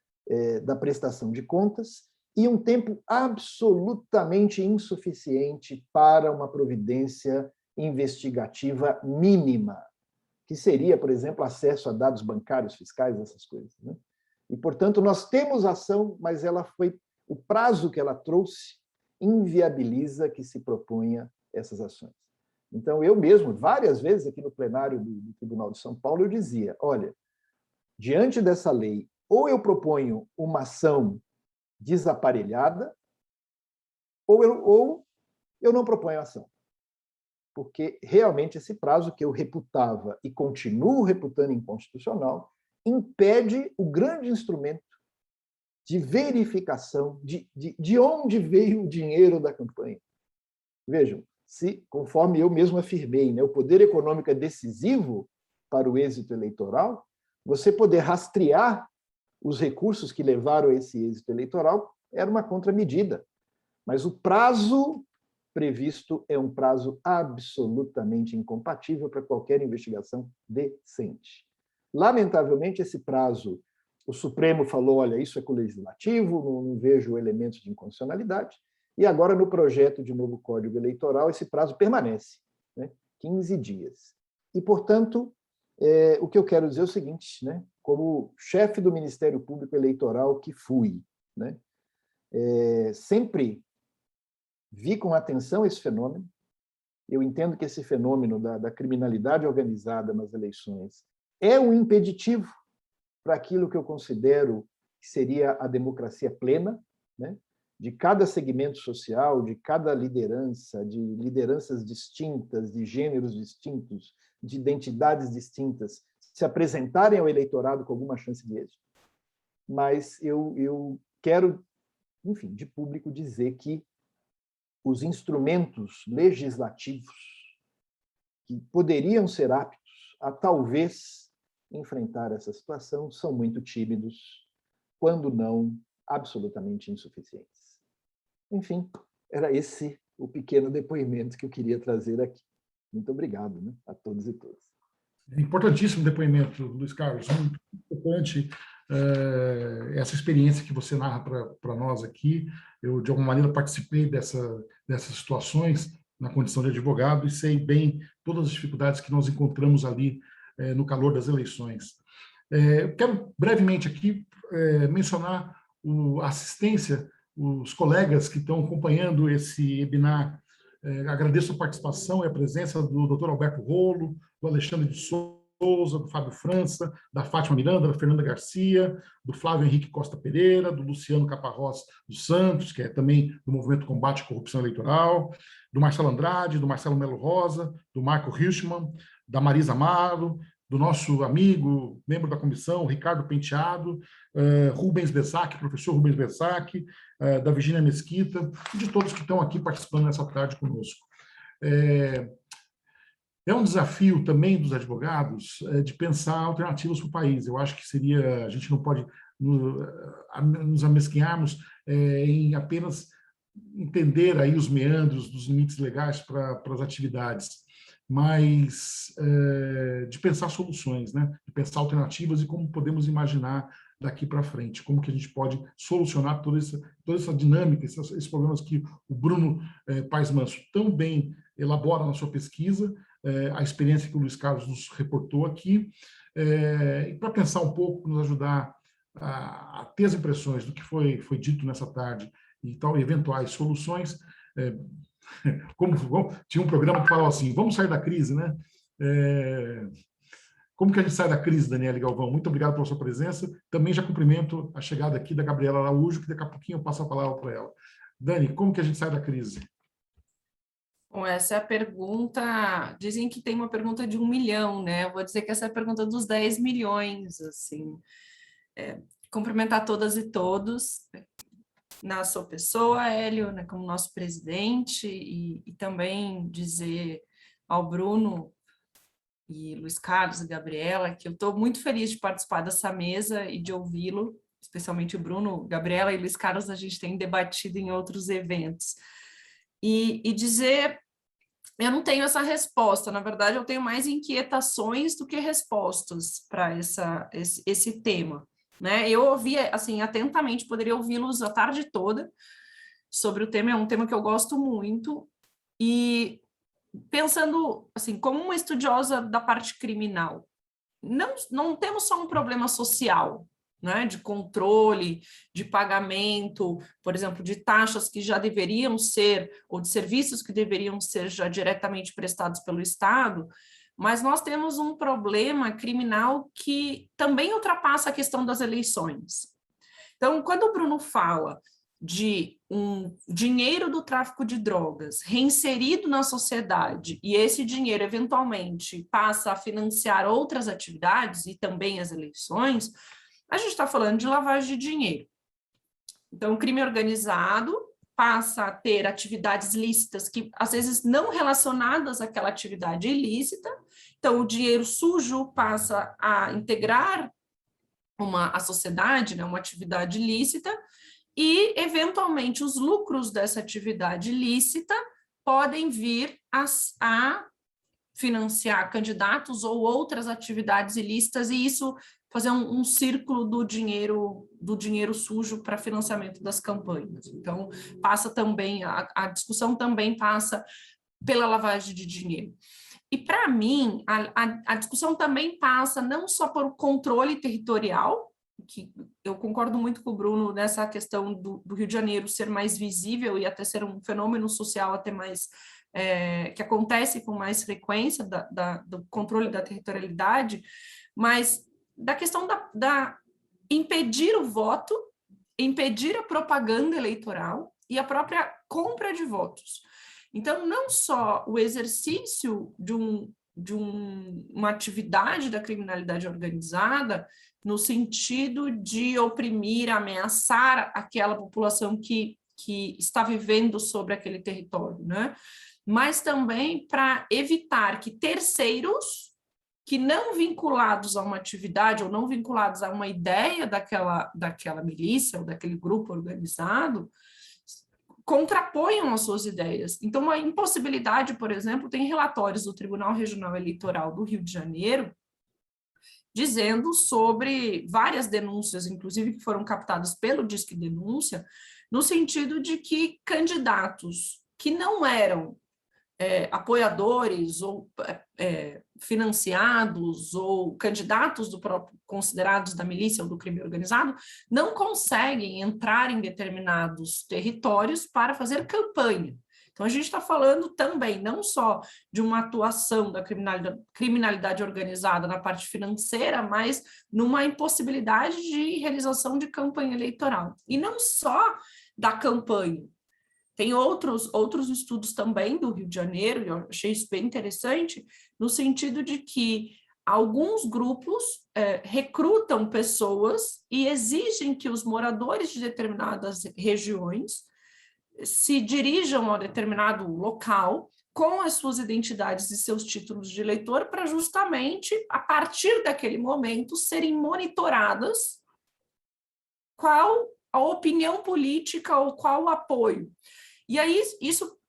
D: da prestação de contas, e um tempo absolutamente insuficiente para uma providência investigativa mínima, que seria, por exemplo, acesso a dados bancários, fiscais, essas coisas, né? E, portanto, nós temos ação, mas o prazo que ela trouxe inviabiliza que se proponha essas ações. Então, eu mesmo, várias vezes aqui no plenário do Tribunal de São Paulo, eu dizia, olha, diante dessa lei, ou eu proponho uma ação desaparelhada, ou eu não proponho ação. Porque realmente esse prazo que eu reputava e continuo reputando inconstitucional impede o grande instrumento de verificação de onde veio o dinheiro da campanha. Vejam, conforme eu mesmo afirmei, né, o poder econômico é decisivo para o êxito eleitoral, você poder rastrear os recursos que levaram a esse êxito eleitoral era uma contramedida. Mas o prazo previsto é um prazo absolutamente incompatível para qualquer investigação decente. Lamentavelmente, esse prazo, o Supremo falou, olha, isso é colegislativo, não vejo elementos de inconstitucionalidade, e agora, no projeto de novo Código Eleitoral, esse prazo permanece, né, 15 dias. E, portanto, o que eu quero dizer é o seguinte, né, como chefe do Ministério Público Eleitoral que fui, né, sempre vi com atenção esse fenômeno. Eu entendo que esse fenômeno da criminalidade organizada nas eleições é um impeditivo para aquilo que eu considero que seria a democracia plena, né, de cada segmento social, de cada liderança, de lideranças distintas, de gêneros distintos, de identidades distintas, se apresentarem ao eleitorado com alguma chance de êxito. Mas eu quero, enfim, de público dizer que os instrumentos legislativos que poderiam ser aptos a talvez enfrentar essa situação são muito tímidos, quando não absolutamente insuficientes. Enfim, era esse o pequeno depoimento que eu queria trazer aqui. Muito obrigado, né, a todos e todas.
B: Importantíssimo depoimento, Luiz Carlos, muito importante essa experiência que você narra para nós aqui. Eu, de alguma maneira, participei dessas situações na condição de advogado e sei bem todas as dificuldades que nós encontramos ali no calor das eleições. Eu quero brevemente aqui mencionar a assistência, os colegas que estão acompanhando esse webinar. Agradeço a participação e a presença do Dr. Alberto Rolo, do Alexandre de Souza, do Fábio França, da Fátima Miranda, da Fernanda Garcia, do Flávio Henrique Costa Pereira, do Luciano Caparrós dos Santos, que é também do Movimento Combate à Corrupção Eleitoral, do Marcelo Andrade, do Marcelo Melo Rosa, do Marco Hirschmann, da Marisa Amaro, do nosso amigo, membro da comissão, Ricardo Penteado, Rubens Bessac, professor Rubens Bessac, da Virgínia Mesquita, e de todos que estão aqui participando nessa tarde conosco. É um desafio também dos advogados de pensar alternativas para o país. Eu acho que seria, a gente não pode nos amesquinharmos em apenas entender aí os meandros dos limites legais para as atividades, mas de pensar soluções, né? De pensar alternativas e como podemos imaginar daqui para frente, como que a gente pode solucionar toda essa dinâmica, esses problemas que o Bruno Paes Manso tão bem elabora na sua pesquisa, a experiência que o Luiz Carlos nos reportou aqui, e para pensar um pouco, nos ajudar a ter as impressões do que foi dito nessa tarde e tal, eventuais soluções. Tinha um programa que falava assim, vamos sair da crise, né? Como que a gente sai da crise, Daniele Galvão? Muito obrigado pela sua presença. Também já cumprimento a chegada aqui da Gabriela Araújo, que daqui a pouquinho eu passo a palavra para ela. Dani, como que a gente sai da crise?
E: Bom, essa é a pergunta, dizem que tem uma pergunta de 1 milhão, né? Eu vou dizer que essa é a pergunta dos 10 milhões, assim. Cumprimentar todas e todos, na sua pessoa, Hélio, né, como nosso presidente, e também dizer ao Bruno e Luiz Carlos e Gabriela que eu estou muito feliz de participar dessa mesa e de ouvi-lo, especialmente o Bruno, Gabriela e Luiz Carlos, a gente tem debatido em outros eventos. E dizer, eu não tenho essa resposta, na verdade eu tenho mais inquietações do que respostas para esse tema, né? Eu ouvi, assim, atentamente, poderia ouvi-los a tarde toda sobre o tema, é um tema que eu gosto muito, e pensando, assim, como uma estudiosa da parte criminal, não temos só um problema social, né, de controle, de pagamento, por exemplo, de taxas que já deveriam ser, ou de serviços que deveriam ser já diretamente prestados pelo Estado, mas nós temos um problema criminal que também ultrapassa a questão das eleições. Então, quando o Bruno fala de um dinheiro do tráfico de drogas reinserido na sociedade e esse dinheiro eventualmente passa a financiar outras atividades e também as eleições, a gente está falando de lavagem de dinheiro. Então, o crime organizado passa a ter atividades lícitas que, às vezes, não relacionadas àquela atividade ilícita. Então, o dinheiro sujo passa a integrar a sociedade, né, uma atividade lícita, e, eventualmente, os lucros dessa atividade lícita podem vir a financiar candidatos ou outras atividades ilícitas, e isso fazer um círculo do dinheiro sujo para financiamento das campanhas. Então, passa também, a discussão também passa pela lavagem de dinheiro. E, para mim, a discussão também passa não só por controle territorial, que eu concordo muito com o Bruno nessa questão do Rio de Janeiro ser mais visível e até ser um fenômeno social até mais, que acontece com mais frequência, do controle da territorialidade, mas da questão da impedir o voto, impedir a propaganda eleitoral e a própria compra de votos. Então, não só o exercício de uma atividade da criminalidade organizada no sentido de oprimir, ameaçar aquela população que está vivendo sobre aquele território, né? Mas também para evitar que terceiros que não vinculados a uma atividade ou não vinculados a uma ideia daquela milícia ou daquele grupo organizado contraponham as suas ideias. Então, a impossibilidade, por exemplo, tem relatórios do Tribunal Regional Eleitoral do Rio de Janeiro dizendo sobre várias denúncias, inclusive que foram captadas pelo Disque Denúncia, no sentido de que candidatos que não eram apoiadores ou financiados ou candidatos do próprio, considerados da milícia ou do crime organizado, não conseguem entrar em determinados territórios para fazer campanha. Então, a gente está falando também não só de uma atuação da criminalidade organizada na parte financeira, mas numa impossibilidade de realização de campanha eleitoral. E não só da campanha. Tem outros estudos também do Rio de Janeiro, e eu achei isso bem interessante, no sentido de que alguns grupos recrutam pessoas e exigem que os moradores de determinadas regiões se dirijam a determinado local com as suas identidades e seus títulos de eleitor para justamente, a partir daquele momento, serem monitoradas qual a opinião política ou qual o apoio. E aí,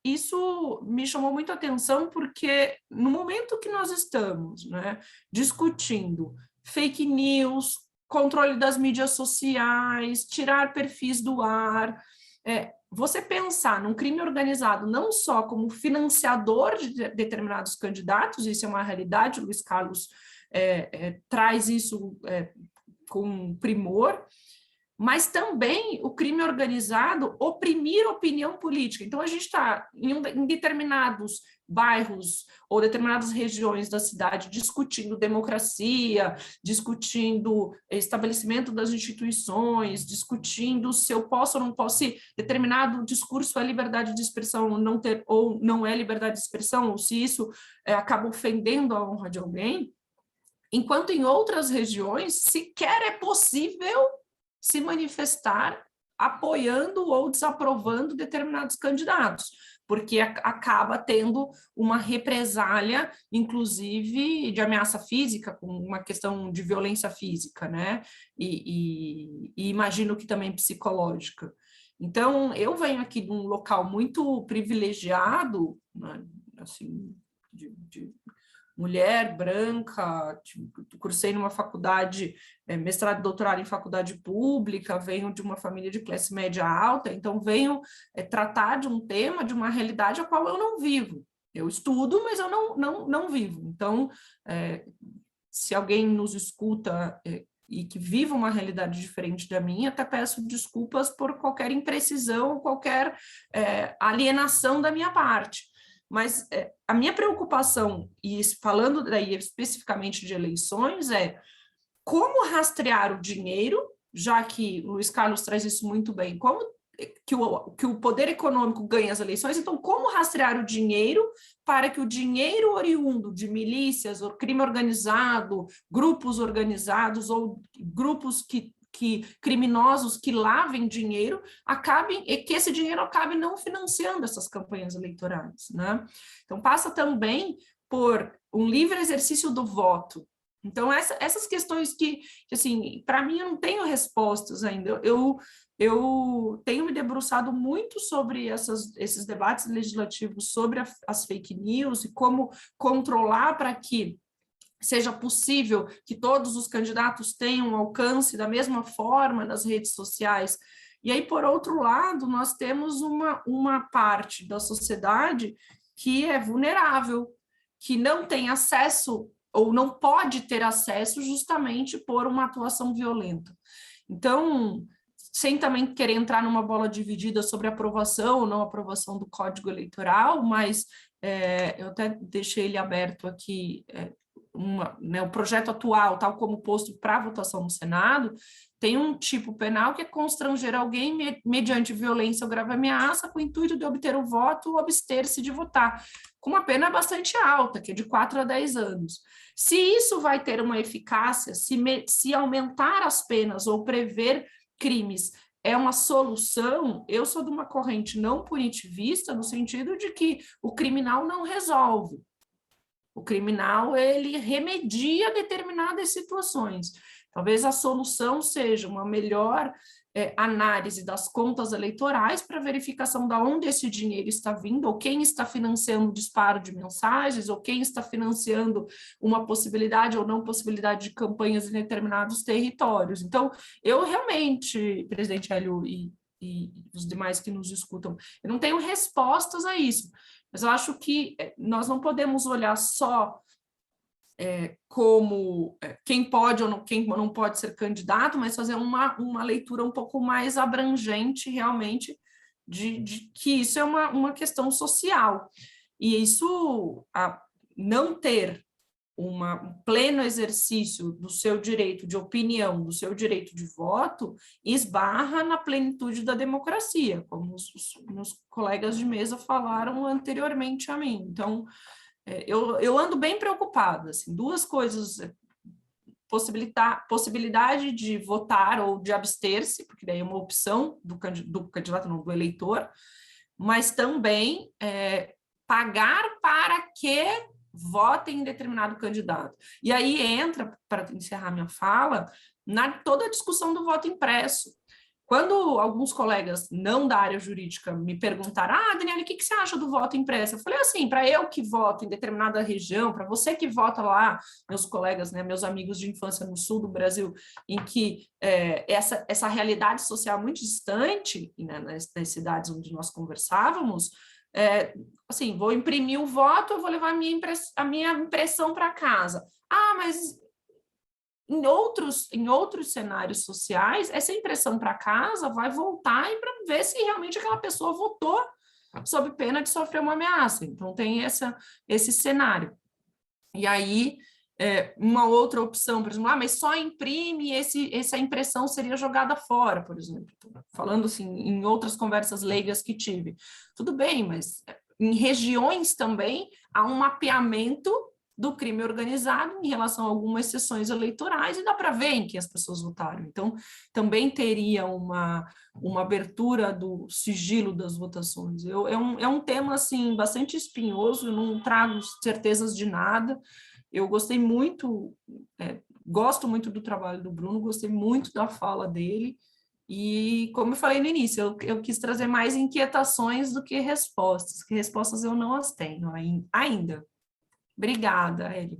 E: isso me chamou muito a atenção, porque no momento que nós estamos, né, discutindo fake news, controle das mídias sociais, tirar perfis do ar, você pensar num crime organizado não só como financiador de determinados candidatos, isso é uma realidade, o Luiz Carlos traz isso com primor, mas também o crime organizado oprimir a opinião política. Então, a gente está em determinados bairros ou determinadas regiões da cidade discutindo democracia, discutindo estabelecimento das instituições, discutindo se eu posso ou não posso, se determinado discurso é liberdade de expressão não ter, ou não é liberdade de expressão, ou se isso acaba ofendendo a honra de alguém, enquanto em outras regiões sequer é possível se manifestar apoiando ou desaprovando determinados candidatos, porque acaba tendo uma represália, inclusive de ameaça física, com uma questão de violência física, né? E imagino que também psicológica. Então, eu venho aqui de um local muito privilegiado, né? Assim, de mulher, branca, cursei numa faculdade, mestrado e doutorado em faculdade pública, venho de uma família de classe média alta, então venho tratar de um tema, de uma realidade a qual eu não vivo. Eu estudo, mas eu não vivo. Então, se alguém nos escuta e que viva uma realidade diferente da minha, até peço desculpas por qualquer imprecisão, qualquer alienação da minha parte. Mas a minha preocupação, e falando daí especificamente de eleições, é como rastrear o dinheiro, já que o Luiz Carlos traz isso muito bem, como que o poder econômico ganha as eleições, então como rastrear o dinheiro para que o dinheiro oriundo de milícias, ou crime organizado, grupos organizados ou grupos criminosos que lavem dinheiro, que esse dinheiro acabe não financiando essas campanhas eleitorais, né? Então, passa também por um livre exercício do voto. Então, essas questões que assim, para mim, eu não tenho respostas ainda. Eu tenho me debruçado muito sobre esses debates legislativos sobre as fake news e como controlar para que seja possível que todos os candidatos tenham alcance da mesma forma nas redes sociais. E aí, por outro lado, nós temos uma parte da sociedade que é vulnerável, que não tem acesso ou não pode ter acesso justamente por uma atuação violenta. Então, sem também querer entrar numa bola dividida sobre aprovação ou não aprovação do Código Eleitoral, mas eu até deixei ele aberto aqui, o projeto atual, tal como posto para votação no Senado, tem um tipo penal que é constranger alguém mediante violência ou grave ameaça com o intuito de obter o voto ou abster-se de votar, com uma pena bastante alta, que é de 4 a 10 anos. Se isso vai ter uma eficácia, se aumentar as penas ou prever crimes é uma solução, eu sou de uma corrente não punitivista, no sentido de que o criminal não resolve. O criminal, ele remedia determinadas situações. Talvez a solução seja uma melhor análise das contas eleitorais para verificação de onde esse dinheiro está vindo, ou quem está financiando o disparo de mensagens, ou quem está financiando uma possibilidade ou não possibilidade de campanhas em determinados territórios. Então, eu realmente, presidente Hélio e os demais que nos escutam, eu não tenho respostas a isso, mas eu acho que nós não podemos olhar só como quem pode ou não, quem não pode ser candidato, mas fazer uma leitura um pouco mais abrangente, realmente, de que isso é uma questão social. E isso, não ter um pleno exercício do seu direito de opinião, do seu direito de voto, esbarra na plenitude da democracia, como os meus colegas de mesa falaram anteriormente a mim. Então, eu ando bem preocupada, assim, duas coisas: possibilidade de votar ou de abster-se, porque daí é uma opção do candidato, não, do eleitor, mas também pagar para que votem em determinado candidato. E aí entra, para encerrar minha fala, toda a discussão do voto impresso. Quando alguns colegas não da área jurídica me perguntaram, Daniela, o que você acha do voto impresso? Eu falei assim, para eu que voto em determinada região, para você que vota lá, meus colegas, né, meus amigos de infância no sul do Brasil, em que essa realidade social muito distante, né, nas cidades onde nós conversávamos, assim, vou imprimir o voto, eu vou levar a minha impressão para casa. Mas em outros cenários sociais, essa impressão para casa vai voltar e para ver se realmente aquela pessoa votou sob pena de sofrer uma ameaça. Então, tem esse cenário. E aí, uma outra opção, por exemplo, mas só imprime e essa impressão seria jogada fora, por exemplo. Falando assim, em outras conversas leigas que tive. Tudo bem, mas em regiões também há um mapeamento do crime organizado em relação a algumas sessões eleitorais e dá para ver em que as pessoas votaram. Então, também teria uma abertura do sigilo das votações. É um tema, assim, bastante espinhoso, eu não trago certezas de nada. Eu gostei muito, gosto muito do trabalho do Bruno, gostei muito da fala dele, e, como eu falei no início, eu quis trazer mais inquietações do que respostas, que respostas eu não as tenho ainda. Obrigada, Hélio.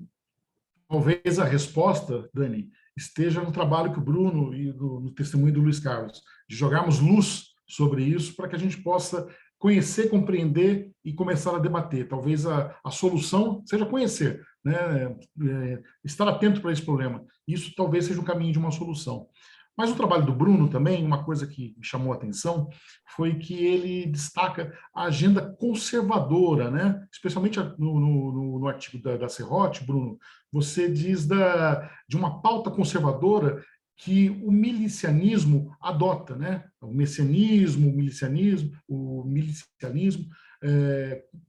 B: Talvez a resposta, Dani, esteja no trabalho que o Bruno e no testemunho do Luiz Carlos, de jogarmos luz sobre isso para que a gente possa conhecer, compreender e começar a debater. Talvez a solução seja conhecer, né? Estar atento para esse problema. Isso talvez seja um caminho de uma solução. Mas o trabalho do Bruno também, uma coisa que me chamou a atenção, foi que ele destaca a agenda conservadora, né? Especialmente no artigo da Serrote, Bruno, você diz de uma pauta conservadora que o milicianismo adota, né? O messianismo, o milicianismo,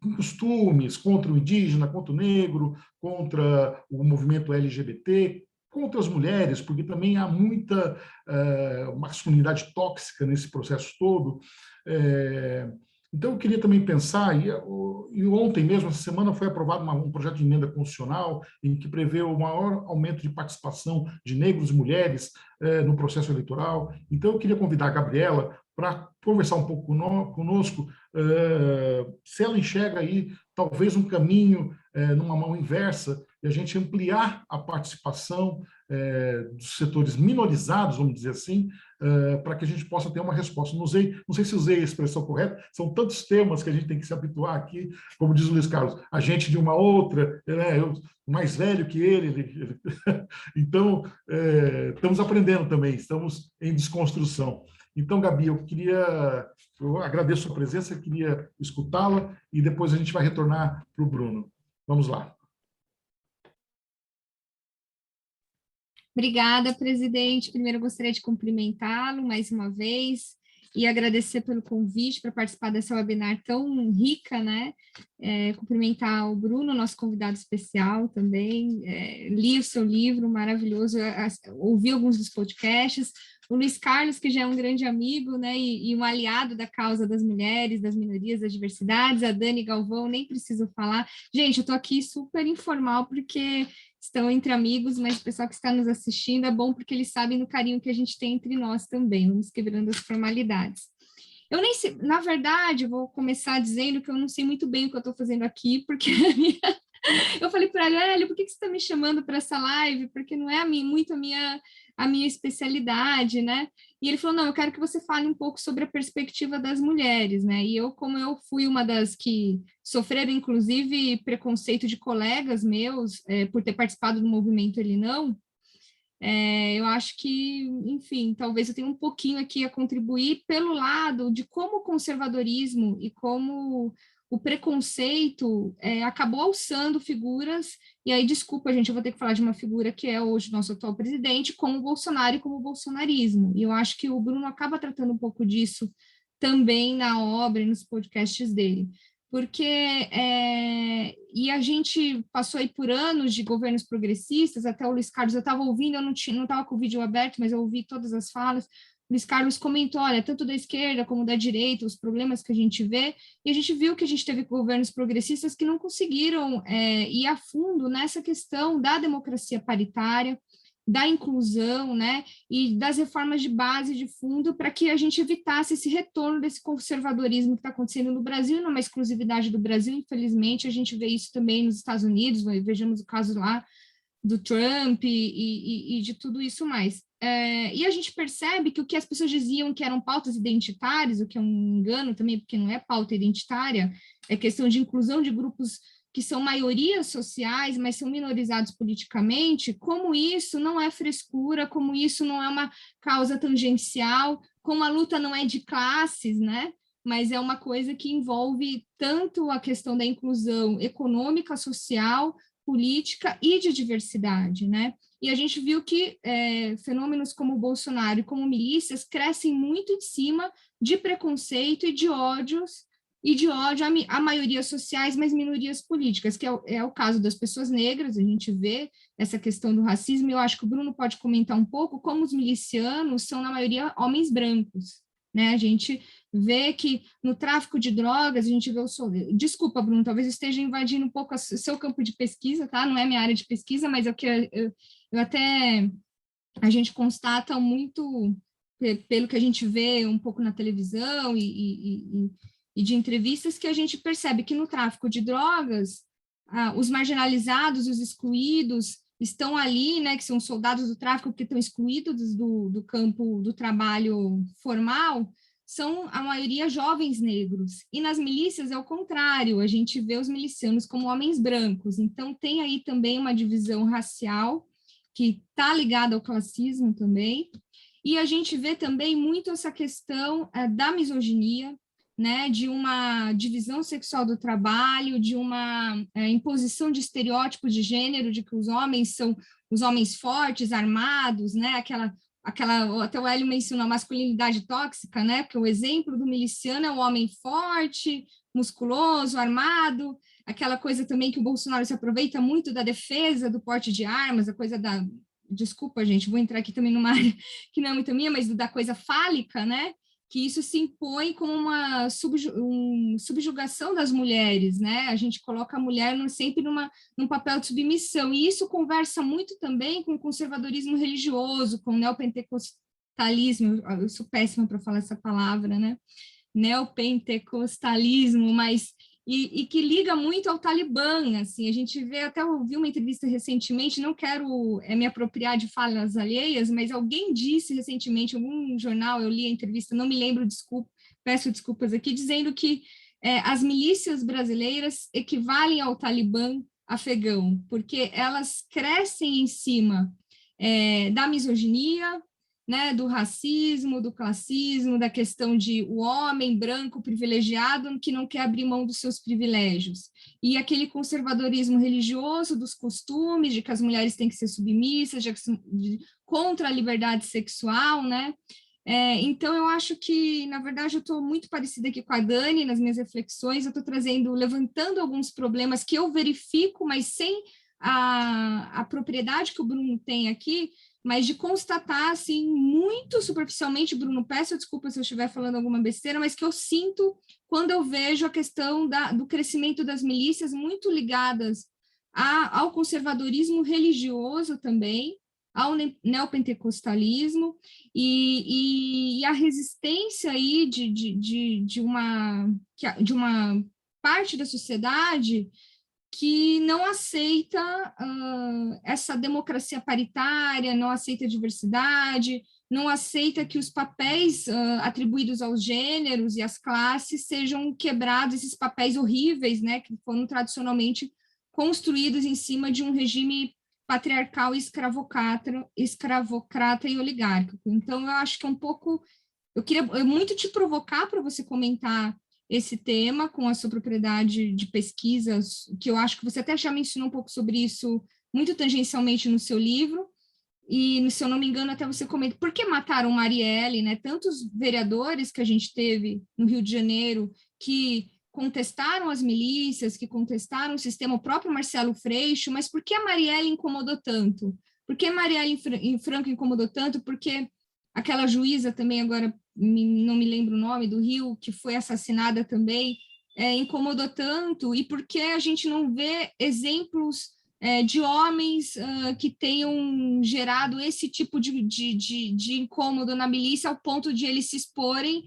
B: com costumes contra o indígena, contra o negro, contra o movimento LGBT, contra as mulheres, porque também há muita masculinidade tóxica nesse processo todo. Então, eu queria também pensar, e ontem mesmo, essa semana, foi aprovado um projeto de emenda constitucional em que prevê o maior aumento de participação de negros e mulheres no processo eleitoral. Então, eu queria convidar a Gabriela para conversar um pouco conosco, se ela enxerga aí talvez um caminho numa mão inversa, e a gente ampliar a participação dos setores minorizados, vamos dizer assim, para que a gente possa ter uma resposta. Não sei se usei a expressão correta, são tantos temas que a gente tem que se habituar aqui, como diz o Luiz Carlos, a gente de uma outra, eu mais velho que ele. Então, estamos aprendendo também, estamos em desconstrução. Então, Gabi, eu agradeço a presença, queria escutá-la e depois a gente vai retornar para o Bruno. Vamos lá.
F: Obrigada, presidente. Primeiro, eu gostaria de cumprimentá-lo mais uma vez e agradecer pelo convite para participar dessa webinar tão rica, né? Cumprimentar o Bruno, nosso convidado especial também. Li o seu livro, maravilhoso, ouvi alguns dos podcasts. O Luiz Carlos, que já é um grande amigo, né, e um aliado da causa das mulheres, das minorias, das diversidades. A Dani Galvão, nem preciso falar. Gente, eu estou aqui super informal, porque estão entre amigos, mas o pessoal que está nos assistindo é bom porque eles sabem do carinho que a gente tem entre nós também, vamos quebrando as formalidades. Eu nem sei, na verdade, eu vou começar dizendo que eu não sei muito bem o que eu estou fazendo aqui, porque eu falei para ele, Hélio, por que você está me chamando para essa live? Porque não é muito a minha especialidade, né? E ele falou, não, eu quero que você fale um pouco sobre a perspectiva das mulheres, né? E como eu fui uma das que sofreram, inclusive, preconceito de colegas meus, por ter participado do movimento Ele Não, eu acho que, enfim, talvez eu tenha um pouquinho aqui a contribuir pelo lado de como o conservadorismo e como o preconceito acabou alçando figuras, e aí, desculpa, gente, eu vou ter que falar de uma figura que é hoje nosso atual presidente, como o Bolsonaro e como o bolsonarismo, e eu acho que o Bruno acaba tratando um pouco disso também na obra e nos podcasts dele. Porque e a gente passou aí por anos de governos progressistas, até o Luiz Carlos, eu estava ouvindo, eu não estava com o vídeo aberto, mas eu ouvi todas as falas, o Luiz Carlos comentou, olha, tanto da esquerda como da direita, os problemas que a gente vê, e a gente viu que a gente teve governos progressistas que não conseguiram ir a fundo nessa questão da democracia paritária, da inclusão, né, e das reformas de base de fundo para que a gente evitasse esse retorno desse conservadorismo que está acontecendo no Brasil, não é uma exclusividade do Brasil, infelizmente, a gente vê isso também nos Estados Unidos, vejamos o caso lá do Trump e de tudo isso mais. E a gente percebe que o que as pessoas diziam que eram pautas identitárias, o que é um engano também, porque não é pauta identitária, é questão de inclusão de grupos que são maiorias sociais, mas são minorizados politicamente, como isso não é frescura, como isso não é uma causa tangencial, como a luta não é de classes, né? Mas é uma coisa que envolve tanto a questão da inclusão econômica, social, política e de diversidade, né? E a gente viu que fenômenos como o Bolsonaro e como milícias crescem muito em cima de preconceito e de ódio a maiorias sociais, mas minorias políticas, que é o caso das pessoas negras, a gente vê essa questão do racismo, e eu acho que o Bruno pode comentar um pouco como os milicianos são, na maioria, homens brancos, né? A gente vê que no tráfico de drogas, a gente vê Desculpa, Bruno, talvez eu esteja invadindo um pouco o seu campo de pesquisa, tá? Não é minha área de pesquisa, mas eu até... A gente constata muito, pelo que a gente vê um pouco na televisão e de entrevistas, que a gente percebe que no tráfico de drogas, os marginalizados, os excluídos, estão ali, né, que são soldados do tráfico que estão excluídos do campo do trabalho formal, são a maioria jovens negros. E nas milícias é o contrário, a gente vê os milicianos como homens brancos. Então tem aí também uma divisão racial que está ligada ao classismo também. E a gente vê também muito essa questão da misoginia, né, de uma divisão sexual do trabalho, de uma imposição de estereótipos de gênero, de que os homens são os homens fortes, armados, né, até o Hélio mencionou a masculinidade tóxica, né, porque o exemplo do miliciano é o homem forte, musculoso, armado, aquela coisa também que o Bolsonaro se aproveita muito da defesa do porte de armas, a coisa da... Desculpa, gente, vou entrar aqui também numa área que não é muito minha, mas da coisa fálica, né, que isso se impõe como uma subjugação das mulheres, né? A gente coloca a mulher sempre num papel de submissão, e isso conversa muito também com o conservadorismo religioso, com o neopentecostalismo, eu sou péssima para falar essa palavra, né? Neopentecostalismo, mas... E que liga muito ao Talibã, assim, a gente vê, até ouvi uma entrevista recentemente, não quero me apropriar de falas alheias, mas alguém disse recentemente, em algum jornal, eu li a entrevista, não me lembro, peço desculpas aqui, dizendo que as milícias brasileiras equivalem ao Talibã afegão, porque elas crescem em cima da misoginia, né, do racismo, do classismo, da questão de o homem branco privilegiado que não quer abrir mão dos seus privilégios, e aquele conservadorismo religioso dos costumes, de que as mulheres têm que ser submissas, contra a liberdade sexual, né? Então, eu acho que, na verdade, eu estou muito parecida aqui com a Dani nas minhas reflexões, eu estou levantando alguns problemas que eu verifico, mas sem a propriedade que o Bruno tem aqui, mas de constatar, assim, muito superficialmente, Bruno, peço desculpa se eu estiver falando alguma besteira, mas que eu sinto quando eu vejo a questão do crescimento das milícias muito ligadas ao conservadorismo religioso também, ao neopentecostalismo e a resistência aí de uma parte da sociedade que não aceita essa democracia paritária, não aceita a diversidade, não aceita que os papéis atribuídos aos gêneros e às classes sejam quebrados, esses papéis horríveis, né, que foram tradicionalmente construídos em cima de um regime patriarcal, escravocrata e oligárquico. Então, eu acho que é um pouco... Eu queria muito te provocar para você comentar esse tema com a sua propriedade de pesquisas, que eu acho que você até já mencionou um pouco sobre isso, muito tangencialmente no seu livro, e, se eu não me engano, até você comenta, por que mataram Marielle, né? Tantos vereadores que a gente teve no Rio de Janeiro que contestaram as milícias, que contestaram o sistema, o próprio Marcelo Freixo, mas por que a Marielle incomodou tanto? Por que Marielle Franco incomodou tanto? Porque aquela juíza também, agora não me lembro o nome, do Rio, que foi assassinada também, incomodou tanto, e por que a gente não vê exemplos de homens que tenham gerado esse tipo de incômodo na milícia ao ponto de eles se exporem,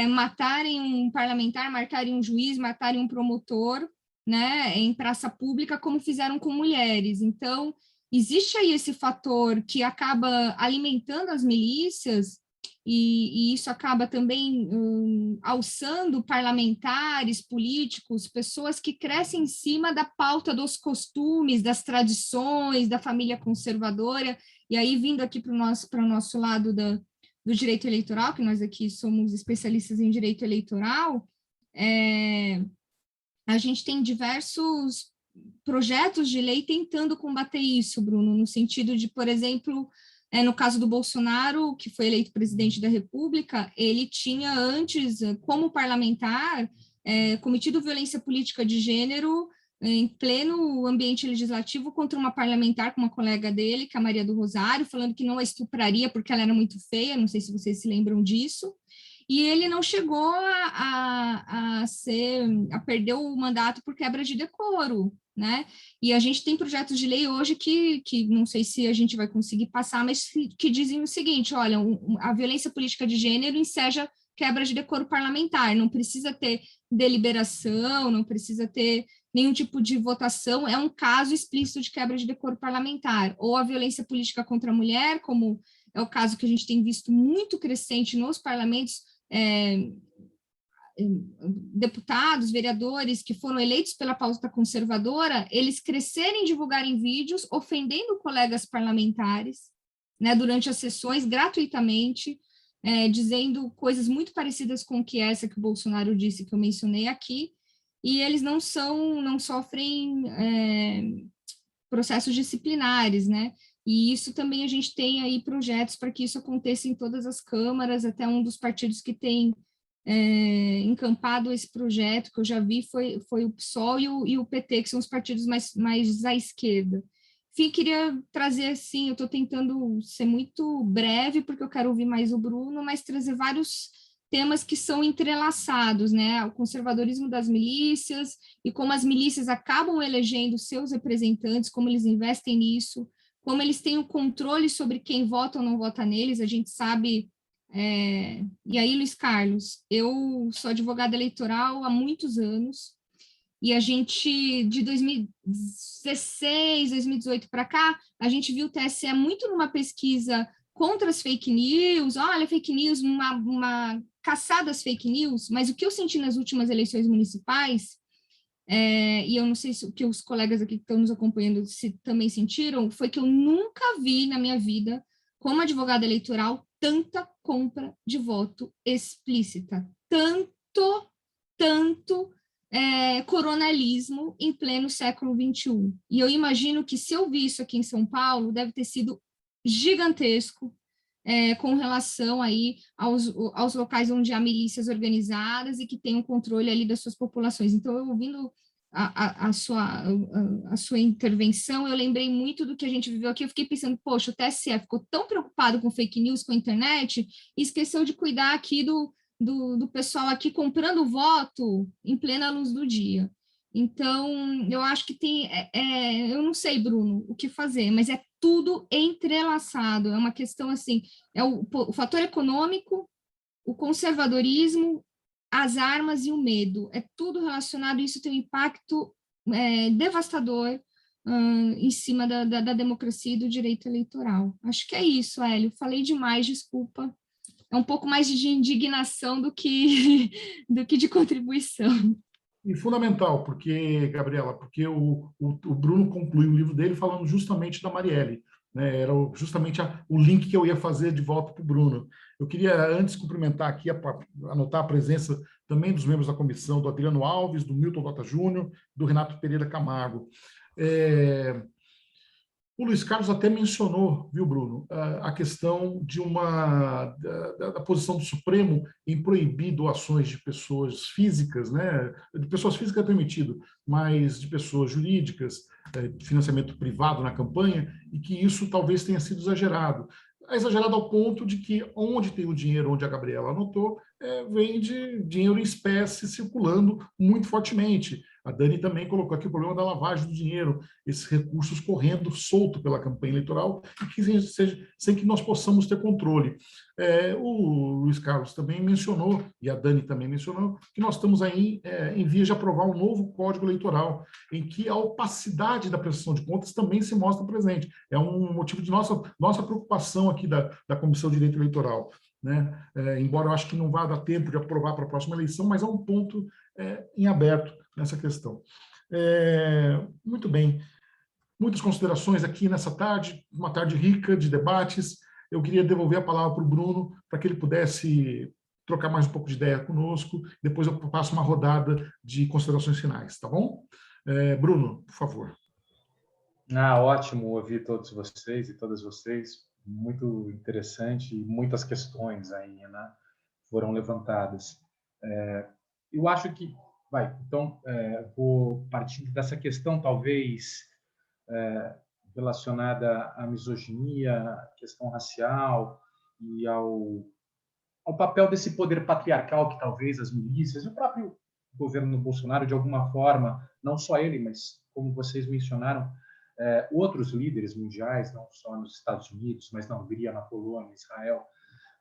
F: matarem um parlamentar, matarem um juiz, matarem um promotor, né, em praça pública, como fizeram com mulheres. Então, existe aí esse fator que acaba alimentando as milícias, e isso acaba também alçando parlamentares, políticos, pessoas que crescem em cima da pauta dos costumes, das tradições, da família conservadora, e aí vindo aqui para o nosso lado do direito eleitoral, que nós aqui somos especialistas em direito eleitoral, a gente tem diversos projetos de lei tentando combater isso, Bruno, no sentido de, por exemplo, no caso do Bolsonaro, que foi eleito presidente da República, ele tinha antes, como parlamentar, cometido violência política de gênero em pleno ambiente legislativo contra uma parlamentar, com uma colega dele, que é a Maria do Rosário, falando que não a estupraria porque ela era muito feia, não sei se vocês se lembram disso, e ele não chegou a perder o mandato por quebra de decoro, né? E a gente tem projetos de lei hoje que não sei se a gente vai conseguir passar, mas que dizem o seguinte, olha, a violência política de gênero enseja quebra de decoro parlamentar, não precisa ter deliberação, não precisa ter nenhum tipo de votação, é um caso explícito de quebra de decoro parlamentar, ou a violência política contra a mulher, como é o caso que a gente tem visto muito crescente nos parlamentos, deputados, vereadores que foram eleitos pela pauta conservadora, eles crescerem, divulgarem vídeos ofendendo colegas parlamentares, né, durante as sessões, gratuitamente, dizendo coisas muito parecidas com que essa que o Bolsonaro disse, que eu mencionei aqui, e eles não sofrem processos disciplinares, né? E isso também a gente tem aí projetos para que isso aconteça em todas as câmaras, até um dos partidos que tem encampado esse projeto, que eu já vi, foi o PSOL e o PT, que são os partidos mais à esquerda. Enfim, queria trazer, assim, eu estou tentando ser muito breve, porque eu quero ouvir mais o Bruno, mas trazer vários temas que são entrelaçados, né? O conservadorismo das milícias e como as milícias acabam elegendo seus representantes, como eles investem nisso, como eles têm o controle sobre quem vota ou não vota neles, a gente sabe. E aí, Luiz Carlos, eu sou advogada eleitoral há muitos anos, e a gente, de 2016, 2018 para cá, a gente viu o TSE muito numa pesquisa contra as fake news, olha, fake news, uma caçada às fake news, mas o que eu senti nas últimas eleições municipais, e eu não sei se o que os colegas aqui que estão nos acompanhando se também sentiram, foi que eu nunca vi na minha vida, como advogada eleitoral, tanta compra de voto explícita, tanto coronalismo em pleno século XXI. E eu imagino que se eu vi isso aqui em São Paulo, deve ter sido gigantesco, com relação aí aos locais onde há milícias organizadas e que têm um controle ali das suas populações. Então, eu ouvindo a sua intervenção, eu lembrei muito do que a gente viveu aqui, eu fiquei pensando, poxa, o TSE ficou tão preocupado com fake news, com a internet, e esqueceu de cuidar aqui do pessoal aqui comprando voto em plena luz do dia. Então, eu acho que eu não sei, Bruno, o que fazer, mas é tudo entrelaçado, é uma questão assim, é o fator econômico, o conservadorismo, as armas e o medo, é tudo relacionado, e isso tem um impacto devastador em cima da democracia e do direito eleitoral. Acho que é isso, Hélio, falei demais, desculpa. É um pouco mais de indignação do que, do que de contribuição.
B: E fundamental, porque, Gabriela, porque o Bruno concluiu o livro dele falando justamente da Marielle, né? Era justamente o link que eu ia fazer de volta para o Bruno. Eu queria, antes, cumprimentar aqui, anotar a presença também dos membros da comissão, do Adriano Alves, do Milton Dota Júnior, do Renato Pereira Camargo. O Luiz Carlos até mencionou, viu, Bruno, a questão da posição do Supremo em proibir doações de pessoas físicas, né? De pessoas físicas é permitido, mas de pessoas jurídicas, financiamento privado na campanha, e que isso talvez tenha sido exagerado. É exagerado ao ponto de que onde tem o dinheiro, onde a Gabriela anotou, vem de dinheiro em espécie circulando muito fortemente. A Dani também colocou aqui o problema da lavagem do dinheiro, esses recursos correndo solto pela campanha eleitoral, e que sem que nós possamos ter controle. O Luiz Carlos também mencionou, e a Dani também mencionou, que nós estamos aí em vias de aprovar um novo Código Eleitoral, em que a opacidade da prestação de contas também se mostra presente. É um motivo de nossa preocupação aqui da Comissão de Direito Eleitoral, né? Embora eu acho que não vá dar tempo de aprovar para a próxima eleição, mas é um ponto em aberto nessa questão. Muito bem. Muitas considerações aqui nessa tarde, uma tarde rica de debates. Eu queria devolver a palavra para o Bruno, para que ele pudesse trocar mais um pouco de ideia conosco. Depois eu passo uma rodada de considerações finais, tá bom? Bruno, por favor.
C: Ótimo ouvir todos vocês e todas vocês. Muito interessante e muitas questões aí, né, foram levantadas. Eu acho que então, vou partindo dessa questão, talvez, relacionada à misoginia, à questão racial e ao papel desse poder patriarcal que talvez as milícias e o próprio governo Bolsonaro, de alguma forma, não só ele, mas, como vocês mencionaram, outros líderes mundiais, não só nos Estados Unidos, mas na Hungria, na Polônia, Israel,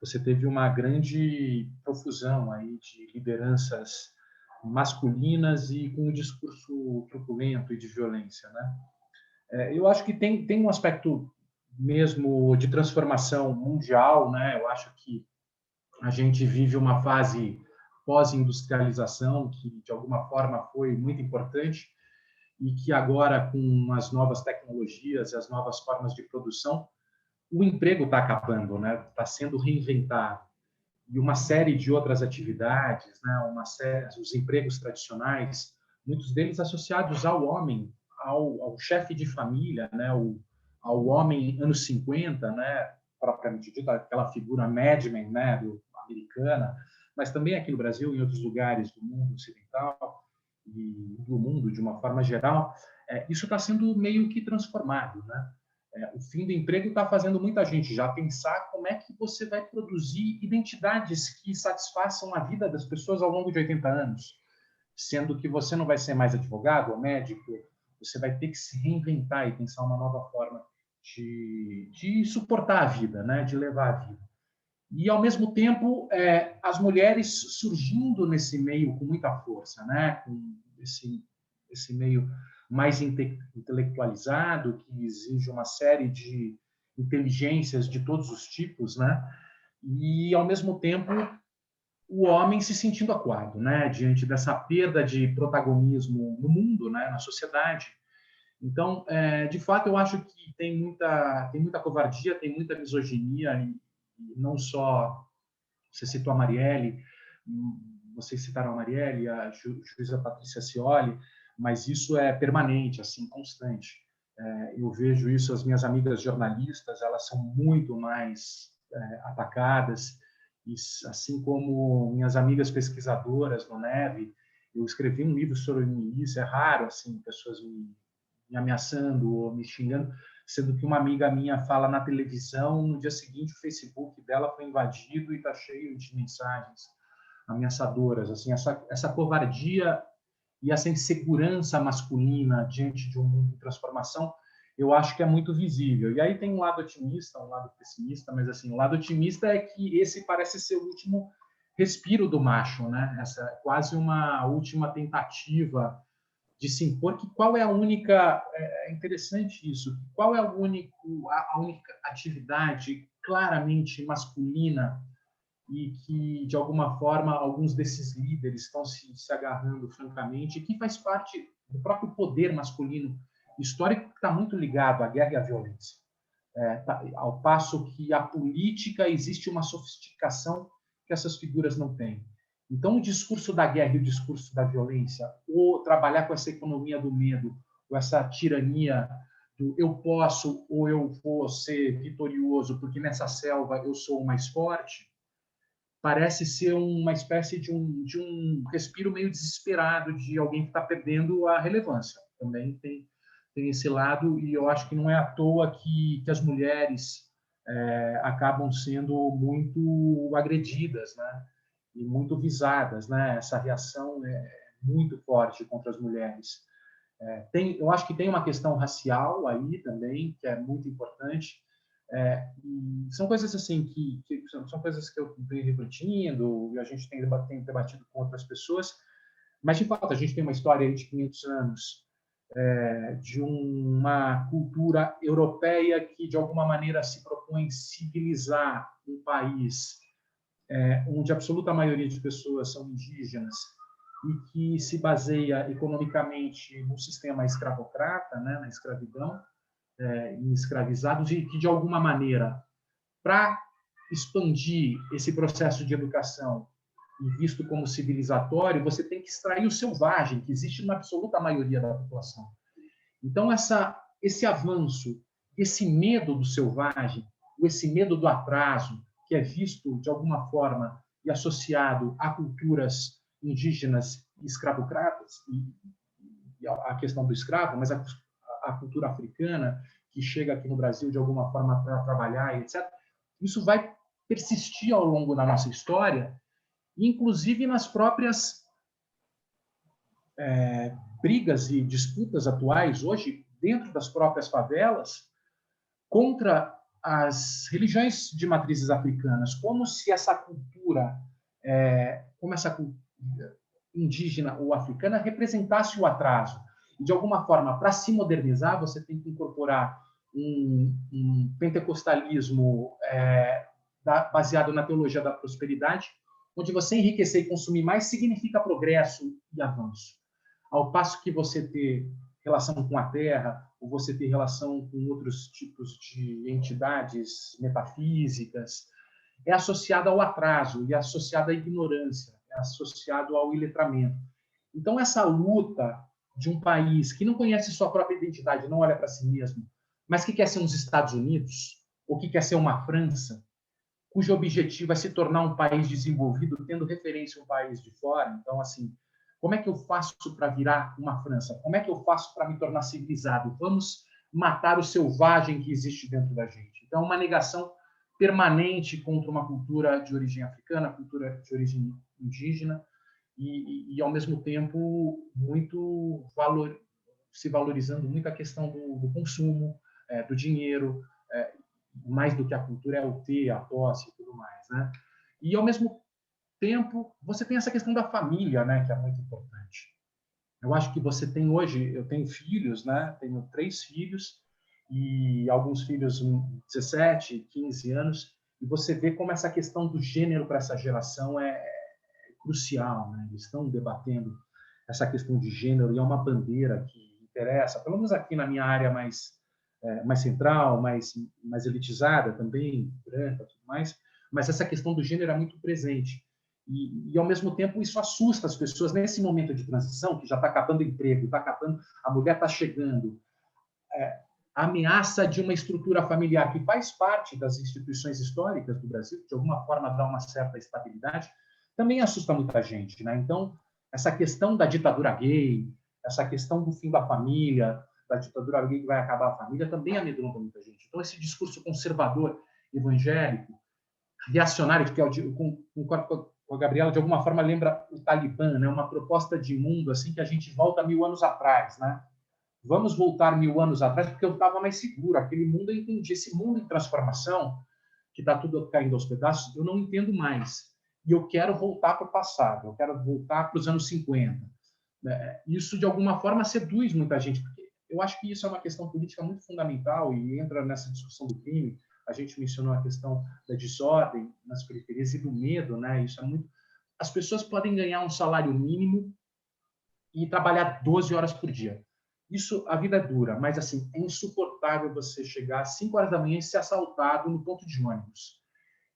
C: você teve uma grande profusão aí de lideranças masculinas e com um discurso truculento e de violência, né? Eu acho que tem um aspecto mesmo de transformação mundial, né? Eu acho que a gente vive uma fase pós-industrialização que, de alguma forma, foi muito importante e que agora, com as novas tecnologias e as novas formas de produção, o emprego está acabando, né? Está sendo reinventado. E uma série de outras atividades, né? Os empregos tradicionais, muitos deles associados ao homem, ao chefe de família, né? Ao homem anos 50, né? Propriamente dito, aquela figura Mad Men, né? Americana, mas também aqui no Brasil, em outros lugares do mundo ocidental e do mundo de uma forma geral, isso está sendo meio que transformado, né? O fim do emprego está fazendo muita gente já pensar como é que você vai produzir identidades que satisfaçam a vida das pessoas ao longo de 80 anos, sendo que você não vai ser mais advogado ou médico, você vai ter que se reinventar e pensar uma nova forma de suportar a vida, né? De levar a vida. E, ao mesmo tempo, as mulheres surgindo nesse meio com muita força, né? Com esse meio mais intelectualizado, que exige uma série de inteligências de todos os tipos, né? E, ao mesmo tempo, o homem se sentindo acuado, né? Diante dessa perda de protagonismo no mundo, né? Na sociedade. Então, de fato, eu acho que tem muita covardia, tem muita misoginia, e não só, você citou a Marielle, vocês citaram a Marielle, a juíza Patrícia Scioli, mas isso é permanente, assim, constante. Eu vejo isso, as minhas amigas jornalistas, elas são muito mais atacadas, e, assim como minhas amigas pesquisadoras no NEV, eu escrevi um livro sobre milícia, é raro, assim, pessoas me ameaçando ou me xingando, sendo que uma amiga minha fala na televisão, no dia seguinte o Facebook dela foi invadido e está cheio de mensagens ameaçadoras. Assim, essa covardia e essa insegurança masculina diante de um mundo em transformação, eu acho que é muito visível. E aí tem um lado otimista, um lado pessimista, mas assim, o lado otimista é que esse parece ser o último respiro do macho, né? Essa é quase uma última tentativa de se impor. Que qual é a única, é interessante isso, qual é a única atividade claramente masculina e que, de alguma forma, alguns desses líderes estão se agarrando francamente, e que faz parte do próprio poder masculino histórico, que está muito ligado à guerra e à violência. Ao passo que a política existe uma sofisticação que essas figuras não têm. Então, o discurso da guerra e o discurso da violência, ou trabalhar com essa economia do medo, ou essa tirania do eu posso ou eu vou ser vitorioso porque nessa selva eu sou o mais forte, parece ser uma espécie de um respiro meio desesperado de alguém que está perdendo a relevância. Também tem esse lado, e eu acho que não é à toa que as mulheres acabam sendo muito agredidas, né? E muito visadas, né? Essa reação é muito forte contra as mulheres. Eu acho que tem uma questão racial aí também, que é muito importante. São coisas assim que são coisas que eu venho refletindo, e a gente tem debatido com outras pessoas, mas de fato a gente tem uma história aí de 500 anos de uma cultura europeia que de alguma maneira se propõe civilizar um país onde a absoluta maioria de pessoas são indígenas e que se baseia economicamente no sistema escravocrata, né, na escravidão, em escravizados, e que, de alguma maneira, para expandir esse processo de educação e visto como civilizatório, você tem que extrair o selvagem, que existe na absoluta maioria da população. Então, esse avanço, esse medo do selvagem, esse medo do atraso, que é visto, de alguma forma, e associado a culturas indígenas e escravocratas, e a questão do escravo, mas a cultura africana, que chega aqui no Brasil de alguma forma para trabalhar, etc., isso vai persistir ao longo da nossa história, inclusive nas próprias brigas e disputas atuais, hoje, dentro das próprias favelas, contra as religiões de matrizes africanas, como se essa cultura, indígena ou africana representasse o atraso. E, de alguma forma, para se modernizar, você tem que incorporar um pentecostalismo baseado na teologia da prosperidade, onde você enriquecer e consumir mais significa progresso e avanço. Ao passo que você ter relação com a terra, ou você ter relação com outros tipos de entidades metafísicas, é associada ao atraso, é associada à ignorância, é associado ao iletramento. Então, essa luta de um país que não conhece sua própria identidade, não olha para si mesmo, mas que quer ser uns Estados Unidos, ou que quer ser uma França, cujo objetivo é se tornar um país desenvolvido, tendo referência a um país de fora. Então, assim, como é que eu faço para virar uma França? Como é que eu faço para me tornar civilizado? Vamos matar o selvagem que existe dentro da gente. Então, uma negação permanente contra uma cultura de origem africana, cultura de origem indígena, e ao mesmo tempo, se valorizando muito a questão do consumo, do dinheiro, mais do que a cultura é o ter, a posse e tudo mais, né? E, ao mesmo tempo, você tem essa questão da família, né, que é muito importante. Eu acho que você tem hoje, eu tenho filhos, né, tenho 3 filhos, e alguns filhos 17, 15 anos, e você vê como essa questão do gênero para essa geração é crucial, né? Eles estão debatendo essa questão de gênero, e é uma bandeira que interessa, pelo menos aqui na minha área mais central, mais elitizada também, branca, tudo mais, mas essa questão do gênero é muito presente. E, ao mesmo tempo, isso assusta as pessoas nesse momento de transição, que já está acabando o emprego, a mulher está chegando, a ameaça de uma estrutura familiar que faz parte das instituições históricas do Brasil, que de alguma forma dá uma certa estabilidade, também assusta muita gente, né? Então, essa questão da ditadura gay, essa questão do fim da família, da ditadura gay que vai acabar a família, também amedronta muita gente. Então, esse discurso conservador, evangélico, reacionário, que é concordo a Gabriela, de alguma forma, lembra o Talibã, né? Uma proposta de mundo assim que a gente volta 1000 anos atrás, né? Vamos voltar 1000 anos atrás, porque eu estava mais seguro. Aquele mundo eu entendi. Esse mundo em transformação, que está tudo caindo aos pedaços, eu não entendo mais. E eu quero voltar para o passado, eu quero voltar para os anos 50. Isso, de alguma forma, seduz muita gente, porque eu acho que isso é uma questão política muito fundamental e entra nessa discussão do crime. A gente mencionou a questão da desordem nas periferias e do medo, né? Isso é muito... As pessoas podem ganhar um salário mínimo e trabalhar 12 horas por dia. Isso, a vida é dura, mas assim, é insuportável você chegar às 5 horas da manhã e ser assaltado no ponto de ônibus.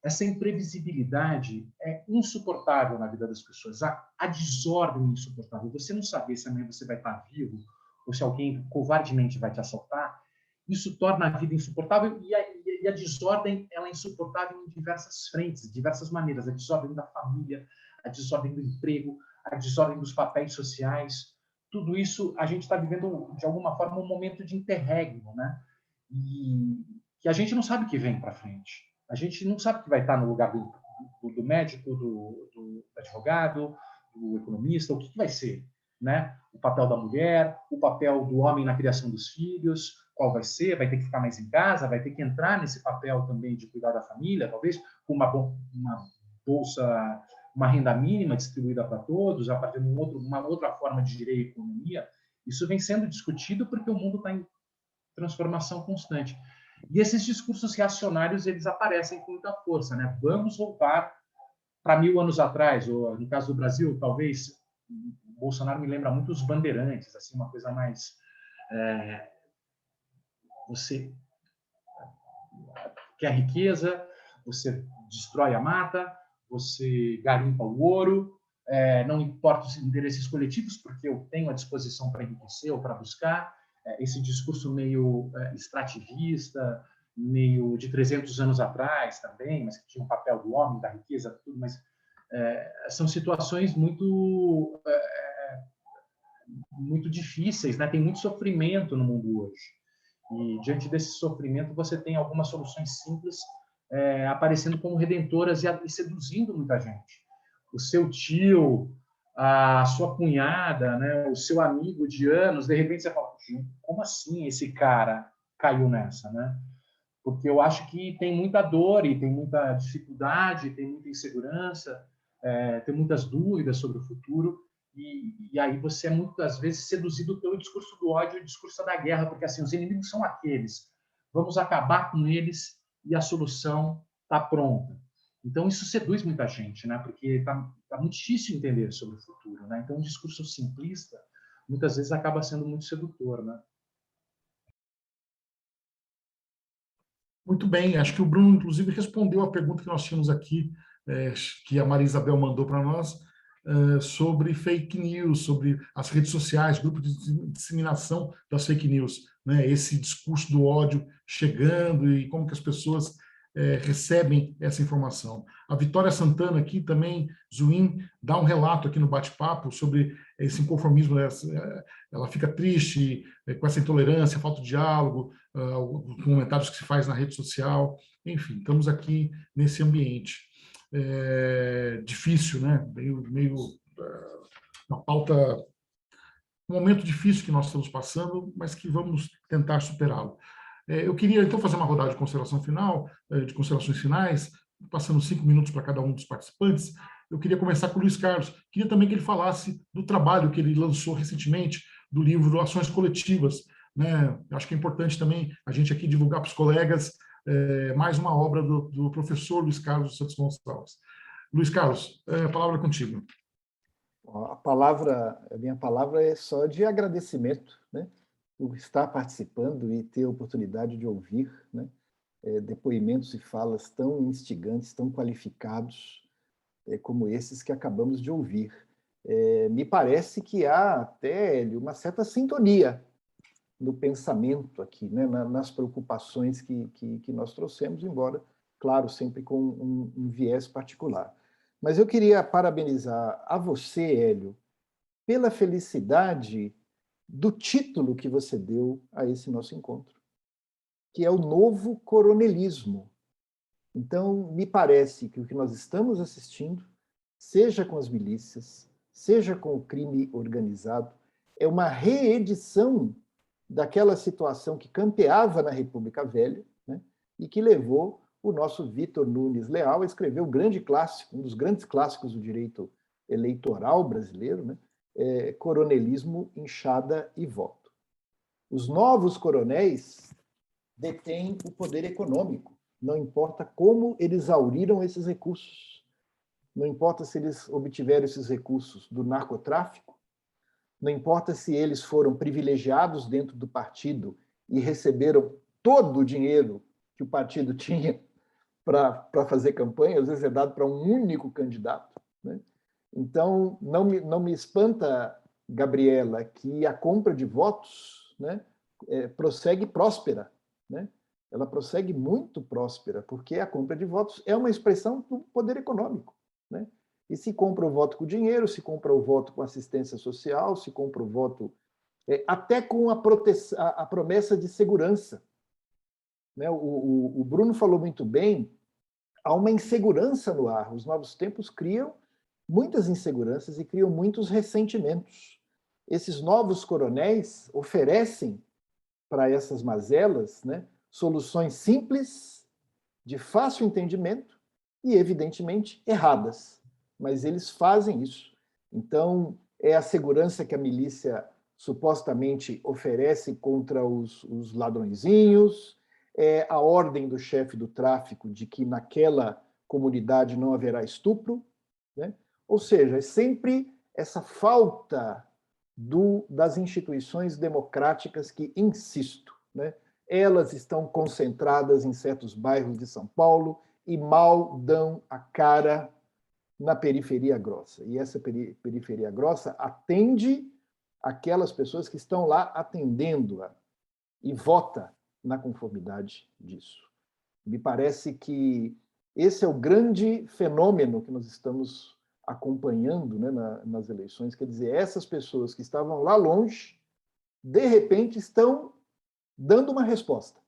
C: Essa imprevisibilidade é insuportável na vida das pessoas. A desordem é insuportável. Você não saber se amanhã você vai estar vivo ou se alguém covardemente vai te assaltar, isso torna a vida insuportável e a desordem ela é insuportável em diversas frentes, de diversas maneiras. A desordem da família, a desordem do emprego, a desordem dos papéis sociais. Tudo isso a gente está vivendo, de alguma forma, um momento de interregno, né? E que a gente não sabe o que vem para frente. A gente não sabe o que vai estar no lugar do médico, do advogado, do economista, o que vai ser, né? O papel da mulher, o papel do homem na criação dos filhos, qual vai ser? Vai ter que ficar mais em casa? Vai ter que entrar nesse papel também de cuidar da família, talvez com uma bolsa, uma renda mínima distribuída para todos, a partir de uma outra forma de gerir a economia. Isso vem sendo discutido porque o mundo está em transformação constante. E esses discursos reacionários, eles aparecem com muita força, né? Vamos voltar para 1000 anos atrás, ou no caso do Brasil, talvez, o Bolsonaro me lembra muito os bandeirantes, assim, uma coisa mais... você quer riqueza, você destrói a mata, você garimpa o ouro, não importa os interesses coletivos, porque eu tenho a disposição para enriquecer ou para buscar, esse discurso meio extrativista, meio de 300 anos atrás também, mas que tinha um papel do homem, da riqueza, tudo, mas são situações muito difíceis, né? Tem muito sofrimento no mundo hoje. E diante desse sofrimento você tem algumas soluções simples aparecendo como redentoras e seduzindo muita gente. O seu tio, a sua cunhada, né, o seu amigo de anos, de repente você fala, como assim esse cara caiu nessa, né? Porque eu acho que tem muita dor e tem muita dificuldade, tem muita insegurança, tem muitas dúvidas sobre o futuro, e aí você é muitas vezes seduzido pelo discurso do ódio e o discurso da guerra, porque assim, os inimigos são aqueles, vamos acabar com eles e a solução está pronta. Então isso seduz muita gente, né? Porque está muito difícil entender sobre o futuro, né? Então um discurso simplista muitas vezes acaba sendo muito sedutor, né?
B: Muito bem, acho que o Bruno, inclusive, respondeu a pergunta que nós tínhamos aqui, que a Maria Isabel mandou para nós, sobre fake news, sobre as redes sociais, grupos de disseminação das fake news, né? Esse discurso do ódio chegando e como que as pessoas recebem essa informação. A Vitória Santana aqui também, Zuin, dá um relato aqui no bate-papo sobre esse inconformismo, ela fica triste com essa intolerância, falta de diálogo, os comentários que se faz na rede social, enfim, estamos aqui nesse ambiente. Difícil, né? Meio uma pauta, um momento difícil que nós estamos passando, mas que vamos tentar superá-lo. Eu queria, então, fazer uma rodada de consideração final, de considerações finais, passando 5 minutos para cada um dos participantes. Eu queria começar com o Luiz Carlos. Queria também que ele falasse do trabalho que ele lançou recentemente, do livro Ações Coletivas, né? Acho que é importante também a gente aqui divulgar para os colegas mais uma obra do professor Luiz Carlos Santos Gonçalves. Luiz Carlos, a palavra é contigo.
D: A minha palavra é só de agradecimento, né, por estar participando e ter a oportunidade de ouvir, né, depoimentos e falas tão instigantes, tão qualificados como esses que acabamos de ouvir. Me parece que há até uma certa sintonia no pensamento aqui, né, nas preocupações que nós trouxemos, embora, claro, sempre com um viés particular. Mas eu queria parabenizar a você, Hélio, pela felicidade do título que você deu a esse nosso encontro, que é o novo coronelismo. Então, me parece que o que nós estamos assistindo seja com as milícias, seja com o crime organizado, é uma reedição daquela situação que campeava na República Velha, né, e que levou o nosso Vitor Nunes Leal a escrever o grande clássico, um dos grandes clássicos do direito eleitoral brasileiro, né, Coronelismo, Enxada e Voto. Os novos coronéis detêm o poder econômico, não importa como eles auriram esses recursos, não importa se eles obtiveram esses recursos do narcotráfico, não importa se eles foram privilegiados dentro do partido e receberam todo o dinheiro que o partido tinha para fazer campanha, às vezes é dado para um único candidato, né? Então, não me espanta, Gabriela, que a compra de votos, né, prossegue próspera, né? Ela prossegue muito próspera, porque a compra de votos é uma expressão do poder econômico, né? E se compra o voto com dinheiro, se compra o voto com assistência social, se compra o voto até com a promessa de segurança, né? O Bruno falou muito bem, há uma insegurança no ar. Os novos tempos criam muitas inseguranças e criam muitos ressentimentos. Esses novos coronéis oferecem para essas mazelas, né, soluções simples, de fácil entendimento e, evidentemente, erradas. Mas eles fazem isso. Então, é a segurança que a milícia supostamente oferece contra os ladrõezinhos, é a ordem do chefe do tráfico de que naquela comunidade não haverá estupro, né? Ou seja, é sempre essa falta das instituições democráticas que, insisto, né, elas estão concentradas em certos bairros de São Paulo e mal dão a cara na periferia grossa. E essa periferia grossa atende aquelas pessoas que estão lá atendendo-a e vota na conformidade disso. Me parece que esse é o grande fenômeno que nós estamos acompanhando, né, nas eleições. Quer dizer, essas pessoas que estavam lá longe, de repente estão dando uma resposta,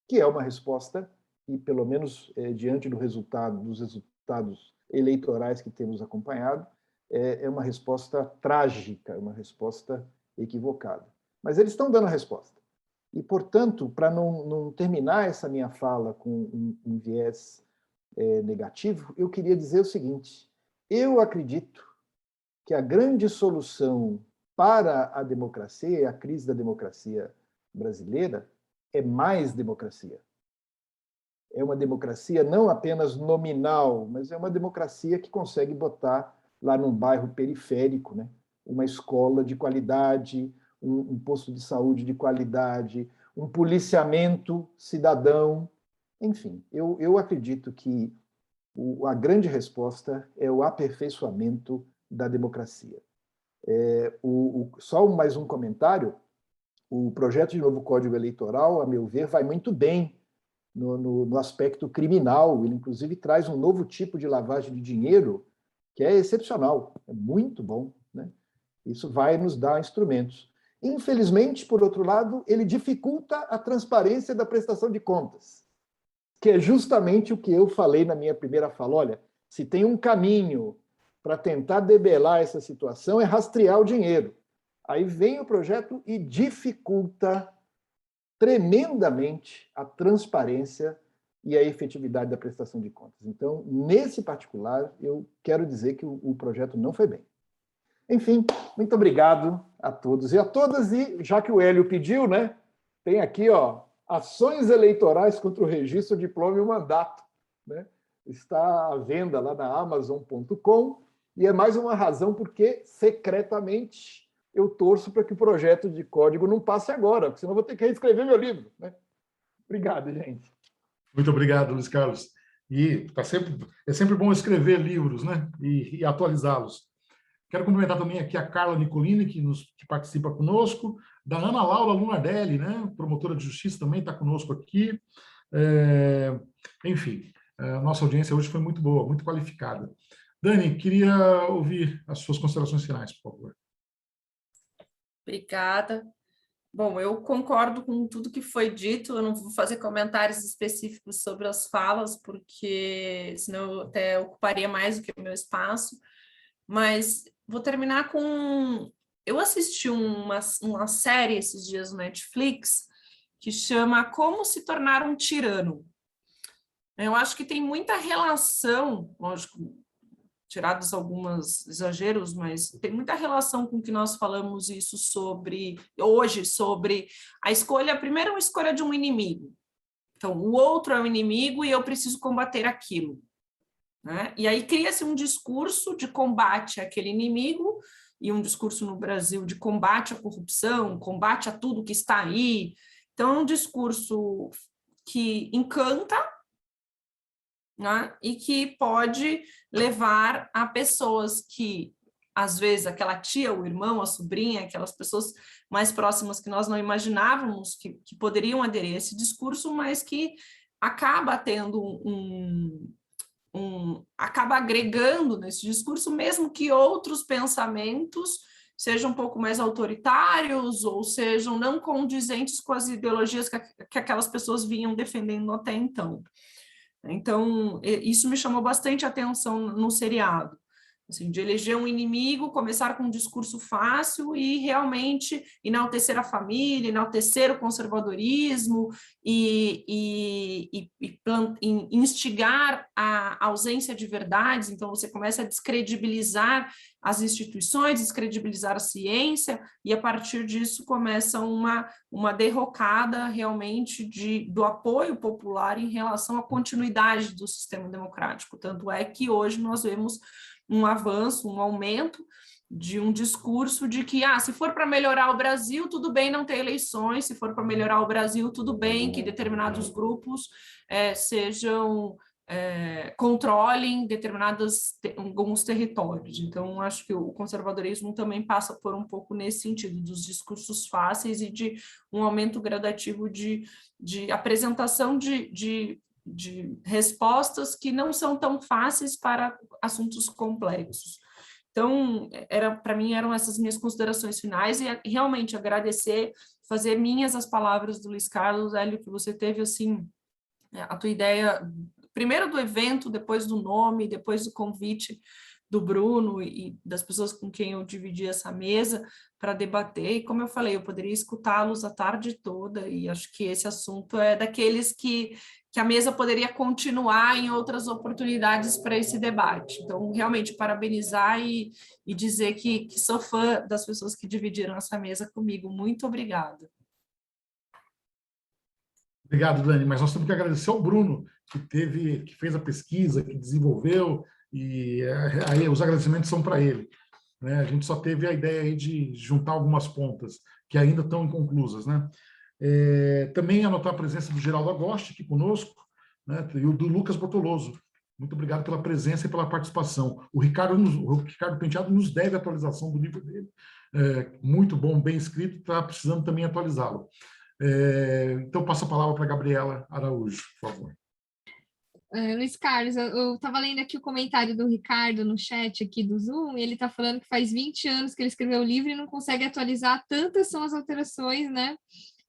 D: que é uma resposta, e pelo menos diante dos resultados eleitorais que temos acompanhado, é uma resposta trágica, uma resposta equivocada. Mas eles estão dando a resposta. E, portanto, para não terminar essa minha fala com um viés negativo, eu queria dizer o seguinte: eu acredito que a grande solução para a democracia e a crise da democracia brasileira é mais democracia. É uma democracia não apenas nominal, mas é uma democracia que consegue botar lá num bairro periférico, né, uma escola de qualidade, um posto de saúde de qualidade, um policiamento cidadão. Enfim, eu acredito que a grande resposta é o aperfeiçoamento da democracia. Só mais um comentário: o projeto de novo Código Eleitoral, a meu ver, vai muito bem no aspecto criminal. Ele, inclusive, traz um novo tipo de lavagem de dinheiro que é excepcional, é muito bom, né? Isso vai nos dar instrumentos. Infelizmente, por outro lado, ele dificulta a transparência da prestação de contas, que é justamente o que eu falei na minha primeira fala. Olha, se tem um caminho para tentar debelar essa situação, é rastrear o dinheiro. Aí vem o projeto e dificulta tremendamente a transparência e a efetividade da prestação de contas. Então, nesse particular, eu quero dizer que o projeto não foi bem. Enfim, muito obrigado a todos e a todas. E já que o Hélio pediu, né, tem aqui, ó, ações eleitorais contra o registro, diploma e o mandato, né? Está à venda lá na Amazon.com e é mais uma razão porque, secretamente, eu torço para que o projeto de código não passe agora, porque senão eu vou ter que reescrever meu livro, né? Obrigado, gente.
B: Muito obrigado, Luiz Carlos. E é sempre bom escrever livros, né, e atualizá-los. Quero cumprimentar também aqui a Carla Nicolini, que participa conosco, da Ana Laura Lunardelli, né, promotora de justiça, também está conosco aqui. Enfim, a nossa audiência hoje foi muito boa, muito qualificada. Dani, queria ouvir as suas considerações finais, por favor.
E: Obrigada. Bom, eu concordo com tudo que foi dito, eu não vou fazer comentários específicos sobre as falas, porque senão eu até ocuparia mais do que o meu espaço, mas vou terminar com... Eu assisti uma série esses dias no Netflix que chama Como se tornar um tirano. Eu acho que tem muita relação, lógico, tirados alguns exageros, mas tem muita relação com o que nós falamos isso hoje, sobre a escolha, primeiro, a escolha de um inimigo. Então, o outro é o inimigo e eu preciso combater aquilo, né? E aí cria-se um discurso de combate àquele inimigo, e um discurso no Brasil de combate à corrupção, combate a tudo que está aí. Então, é um discurso que encanta, né? E que pode levar a pessoas que, às vezes, aquela tia, o irmão, a sobrinha, aquelas pessoas mais próximas que nós não imaginávamos que poderiam aderir a esse discurso, mas que acaba tendo acaba agregando nesse discurso, mesmo que outros pensamentos sejam um pouco mais autoritários ou sejam não condizentes com as ideologias que aquelas pessoas vinham defendendo até então. Então, isso me chamou bastante atenção no seriado, assim, de eleger um inimigo, começar com um discurso fácil e realmente enaltecer a família, enaltecer o conservadorismo e instigar a ausência de verdades. Então, você começa a descredibilizar as instituições, descredibilizar a ciência, e a partir disso começa uma derrocada realmente do apoio popular em relação à continuidade do sistema democrático. Tanto é que hoje nós vemos um avanço, um aumento de um discurso de que, se for para melhorar o Brasil, tudo bem não ter eleições, se for para melhorar o Brasil, tudo bem que determinados grupos controlem alguns territórios. Então, acho que o conservadorismo também passa por um pouco nesse sentido, dos discursos fáceis e de um aumento gradativo de apresentação de respostas que não são tão fáceis para assuntos complexos. Então, para mim, eram essas minhas considerações finais, e realmente agradecer, fazer minhas as palavras do Luiz Carlos, Hélio, que você teve, assim, a tua ideia, primeiro do evento, depois do nome, depois do convite do Bruno e das pessoas com quem eu dividi essa mesa para debater, e como eu falei, eu poderia escutá-los a tarde toda, e acho que esse assunto é daqueles que a mesa poderia continuar em outras oportunidades para esse debate. Então, realmente, parabenizar e dizer que sou fã das pessoas que dividiram essa mesa comigo. Muito obrigada.
B: Obrigado, Dani, mas nós temos que agradecer ao Bruno, que fez a pesquisa, que desenvolveu, e aí os agradecimentos são para ele, né? A gente só teve a ideia aí de juntar algumas pontas, que ainda estão inconclusas, né? Também anotar a presença do Geraldo Agosti aqui conosco, né? E o do Lucas Bortoloso. Muito obrigado pela presença e pela participação. O Ricardo Penteado nos deve a atualização do livro dele. Muito bom, bem escrito, está precisando também atualizá-lo. Então, passo a palavra para a Gabriela Araújo, por favor.
F: Luiz Carlos, eu estava lendo aqui o comentário do Ricardo no chat aqui do Zoom, e ele está falando que faz 20 anos que ele escreveu o livro e não consegue atualizar, tantas são as alterações, né,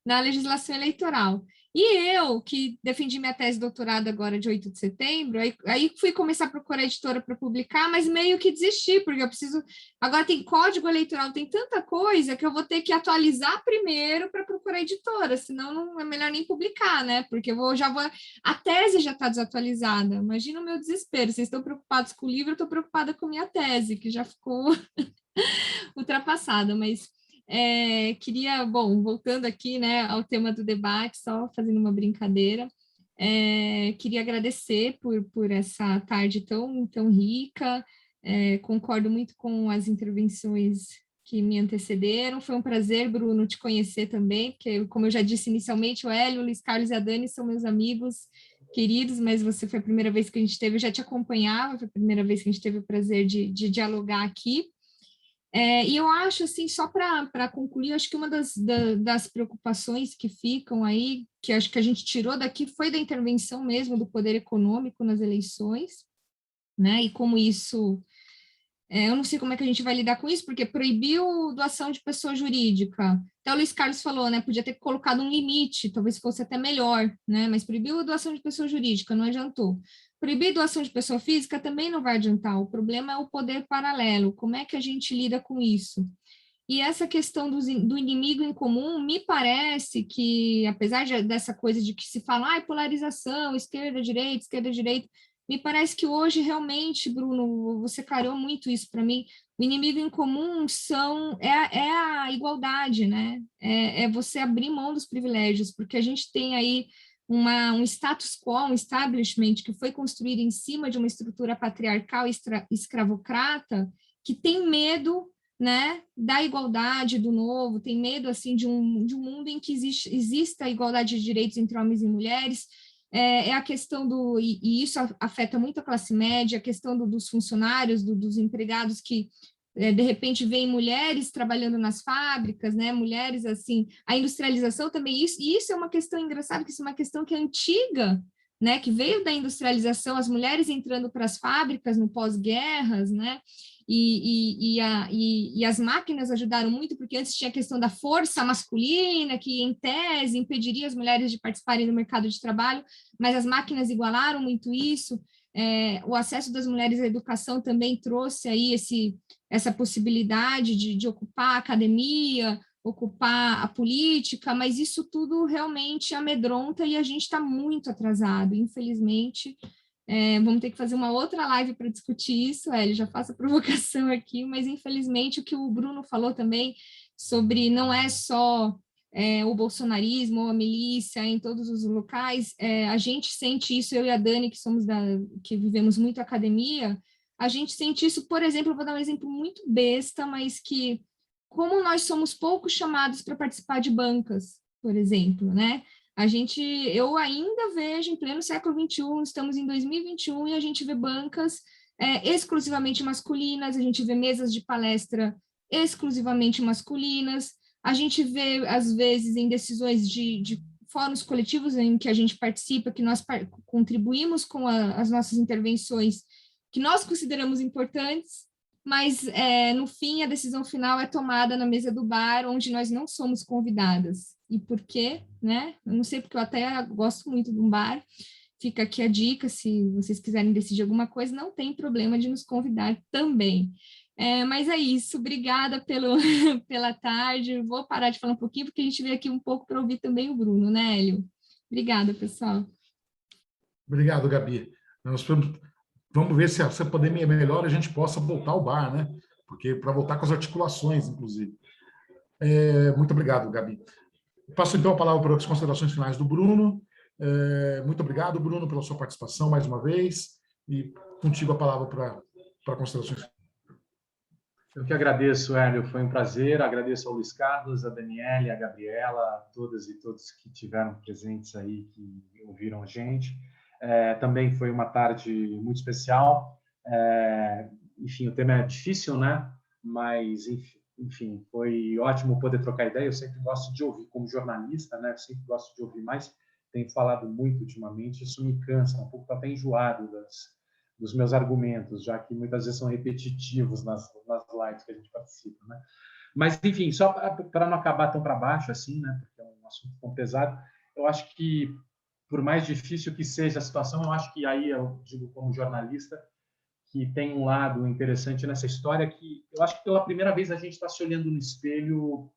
F: na legislação eleitoral. E eu, que defendi minha tese de doutorado agora de 8 de setembro, aí fui começar a procurar editora para publicar, mas meio que desisti, porque eu preciso... Agora tem código eleitoral, tem tanta coisa que eu vou ter que atualizar primeiro para procurar editora, senão não é melhor nem publicar, né? Porque a tese já está desatualizada. Imagina o meu desespero. Vocês estão preocupados com o livro, eu estou preocupada com a minha tese, que já ficou ultrapassada, mas... queria, voltando aqui, né, ao tema do debate, só fazendo uma brincadeira, queria agradecer por essa tarde tão rica, concordo muito com as intervenções que me antecederam, foi um prazer, Bruno, te conhecer também, porque, como eu já disse inicialmente, o Hélio, o Luiz Carlos e a Dani são meus amigos queridos, mas você foi a primeira vez que a gente teve, eu já te acompanhava, foi a primeira vez que a gente teve o prazer de dialogar aqui. E eu acho, assim, só para concluir, acho que uma das preocupações que ficam aí, que acho que a gente tirou daqui, foi da intervenção mesmo do poder econômico nas eleições, né? E como isso... eu não sei como é que a gente vai lidar com isso, porque proibiu doação de pessoa jurídica, Até o Luiz Carlos falou, né? Podia ter colocado um limite, talvez fosse até melhor, né? Mas proibiu a doação de pessoa jurídica, não adiantou. Proibir a doação de pessoa física também não vai adiantar. O problema é o poder paralelo. Como é que a gente lida com isso? E essa questão do inimigo em comum, me parece que, apesar dessa coisa de que se fala, polarização, esquerda, direita, me parece que hoje realmente, Bruno, você clareou muito isso para mim, o inimigo em comum é a igualdade, né? É você abrir mão dos privilégios, porque a gente tem aí um status quo, um establishment que foi construído em cima de uma estrutura patriarcal escravocrata, que tem medo, né, da igualdade, do novo, tem medo assim de um mundo em que exista a igualdade de direitos entre homens e mulheres. A questão e isso afeta muito a classe média, a questão dos funcionários, dos empregados que de repente veem mulheres trabalhando nas fábricas, né, mulheres assim, a industrialização também, isso é uma questão engraçada, que isso é uma questão que é antiga, né, que veio da industrialização, as mulheres entrando para as fábricas no pós-guerras, né, e as máquinas ajudaram muito, porque antes tinha a questão da força masculina, que em tese impediria as mulheres de participarem do mercado de trabalho, mas as máquinas igualaram muito isso. O acesso das mulheres à educação também trouxe aí essa possibilidade de ocupar a academia, ocupar a política, mas isso tudo realmente amedronta e a gente está muito atrasado, infelizmente. Vamos ter que fazer uma outra live para discutir isso, Hélio, já faço a provocação aqui, mas infelizmente o que o Bruno falou também sobre não é só o bolsonarismo ou a milícia em todos os locais, a gente sente isso, eu e a Dani, que vivemos muito academia, a gente sente isso, por exemplo, eu vou dar um exemplo muito besta, mas que como nós somos pouco chamados para participar de bancas, por exemplo, né? Eu ainda vejo em pleno século XXI, estamos em 2021 e a gente vê bancas exclusivamente masculinas, a gente vê mesas de palestra exclusivamente masculinas, a gente vê, às vezes, em decisões de fóruns coletivos em que a gente participa, que nós contribuímos com as nossas intervenções, que nós consideramos importantes, mas no fim a decisão final é tomada na mesa do bar, onde nós não somos convidadas. E por quê? Né? Eu não sei, porque eu até gosto muito de um bar, fica aqui a dica, se vocês quiserem decidir alguma coisa, não tem problema de nos convidar também. Mas é isso, obrigada pela tarde, vou parar de falar um pouquinho, porque a gente veio aqui um pouco para ouvir também o Bruno, né, Hélio? Obrigada, pessoal.
B: Obrigado, Gabi. Vamos ver se a pandemia melhora, a gente possa voltar ao bar, né? Porque para voltar com as articulações, inclusive. Muito obrigado, Gabi. Passo então a palavra para as considerações finais do Bruno. Muito obrigado, Bruno, pela sua participação mais uma vez. E contigo a palavra para considerações.
C: Eu que agradeço, Hélio, foi um prazer. Agradeço ao Luiz Carlos, a Daniele, a Gabriela, a todas e todos que tiveram presentes aí, que ouviram a gente. Também foi uma tarde muito especial. Enfim, o tema é difícil, né? Mas, enfim, foi ótimo poder trocar ideia. Eu sempre gosto de ouvir, como jornalista, né? Eu sempre gosto de ouvir mais. Tenho falado muito ultimamente, isso me cansa, um pouco até enjoado dos meus argumentos, já que muitas vezes são repetitivos nas lives que a gente participa, né? Mas, enfim, só para não acabar tão para baixo assim, né? Porque é um assunto tão pesado, eu acho que, por mais difícil que seja a situação, eu acho que aí, eu digo como jornalista, que tem um lado interessante nessa história, que eu acho que pela primeira vez a gente está se olhando no espelho,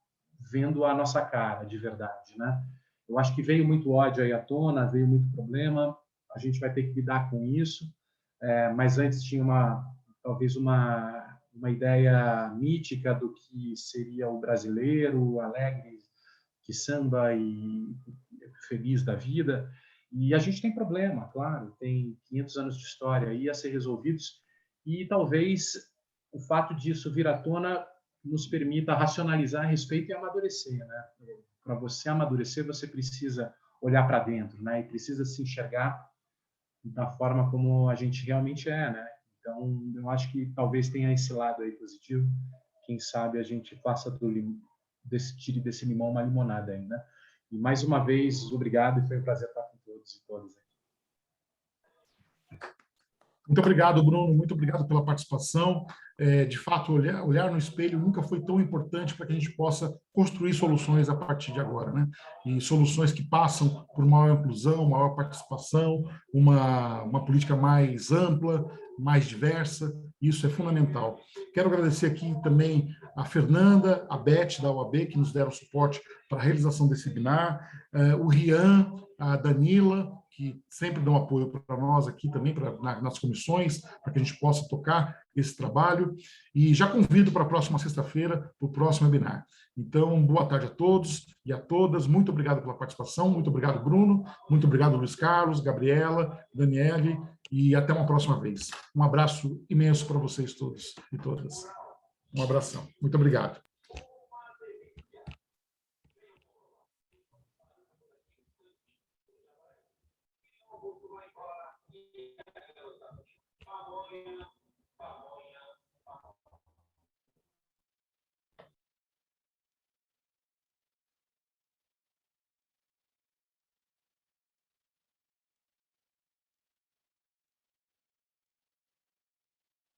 C: vendo a nossa cara, de verdade, né? Eu acho que veio muito ódio aí à tona, veio muito problema, a gente vai ter que lidar com isso, mas antes tinha talvez uma ideia mítica do que seria o brasileiro, alegre, que samba e feliz da vida, e a gente tem problema, claro, tem 500 anos de história aí a ser resolvidos, e talvez o fato disso vir à tona nos permita racionalizar a respeito e amadurecer, né? Para você amadurecer, você precisa olhar para dentro, né? E precisa se enxergar da forma como a gente realmente é, né? Então, eu acho que talvez tenha esse lado aí positivo. Quem sabe a gente faça tire desse limão uma limonada aí, né? E mais uma vez, obrigado e foi um prazer estar com todos e todas aqui.
B: Muito obrigado, Bruno, muito obrigado pela participação. De fato, olhar no espelho nunca foi tão importante para que a gente possa construir soluções a partir de agora, né? E soluções que passam por maior inclusão, maior participação, uma política mais ampla, mais diversa, isso é fundamental. Quero agradecer aqui também a Fernanda, a Beth, da OAB, que nos deram suporte para a realização desse webinar, o Rian, a Danila, que sempre dão apoio para nós aqui também, nas comissões, para que a gente possa tocar esse trabalho. E já convido para a próxima sexta-feira, para o próximo webinar. Então, boa tarde a todos e a todas. Muito obrigado pela participação. Muito obrigado, Bruno. Muito obrigado, Luiz Carlos, Gabriela, Daniele. E até uma próxima vez. Um abraço imenso para vocês todos e todas. Um abração. Muito obrigado.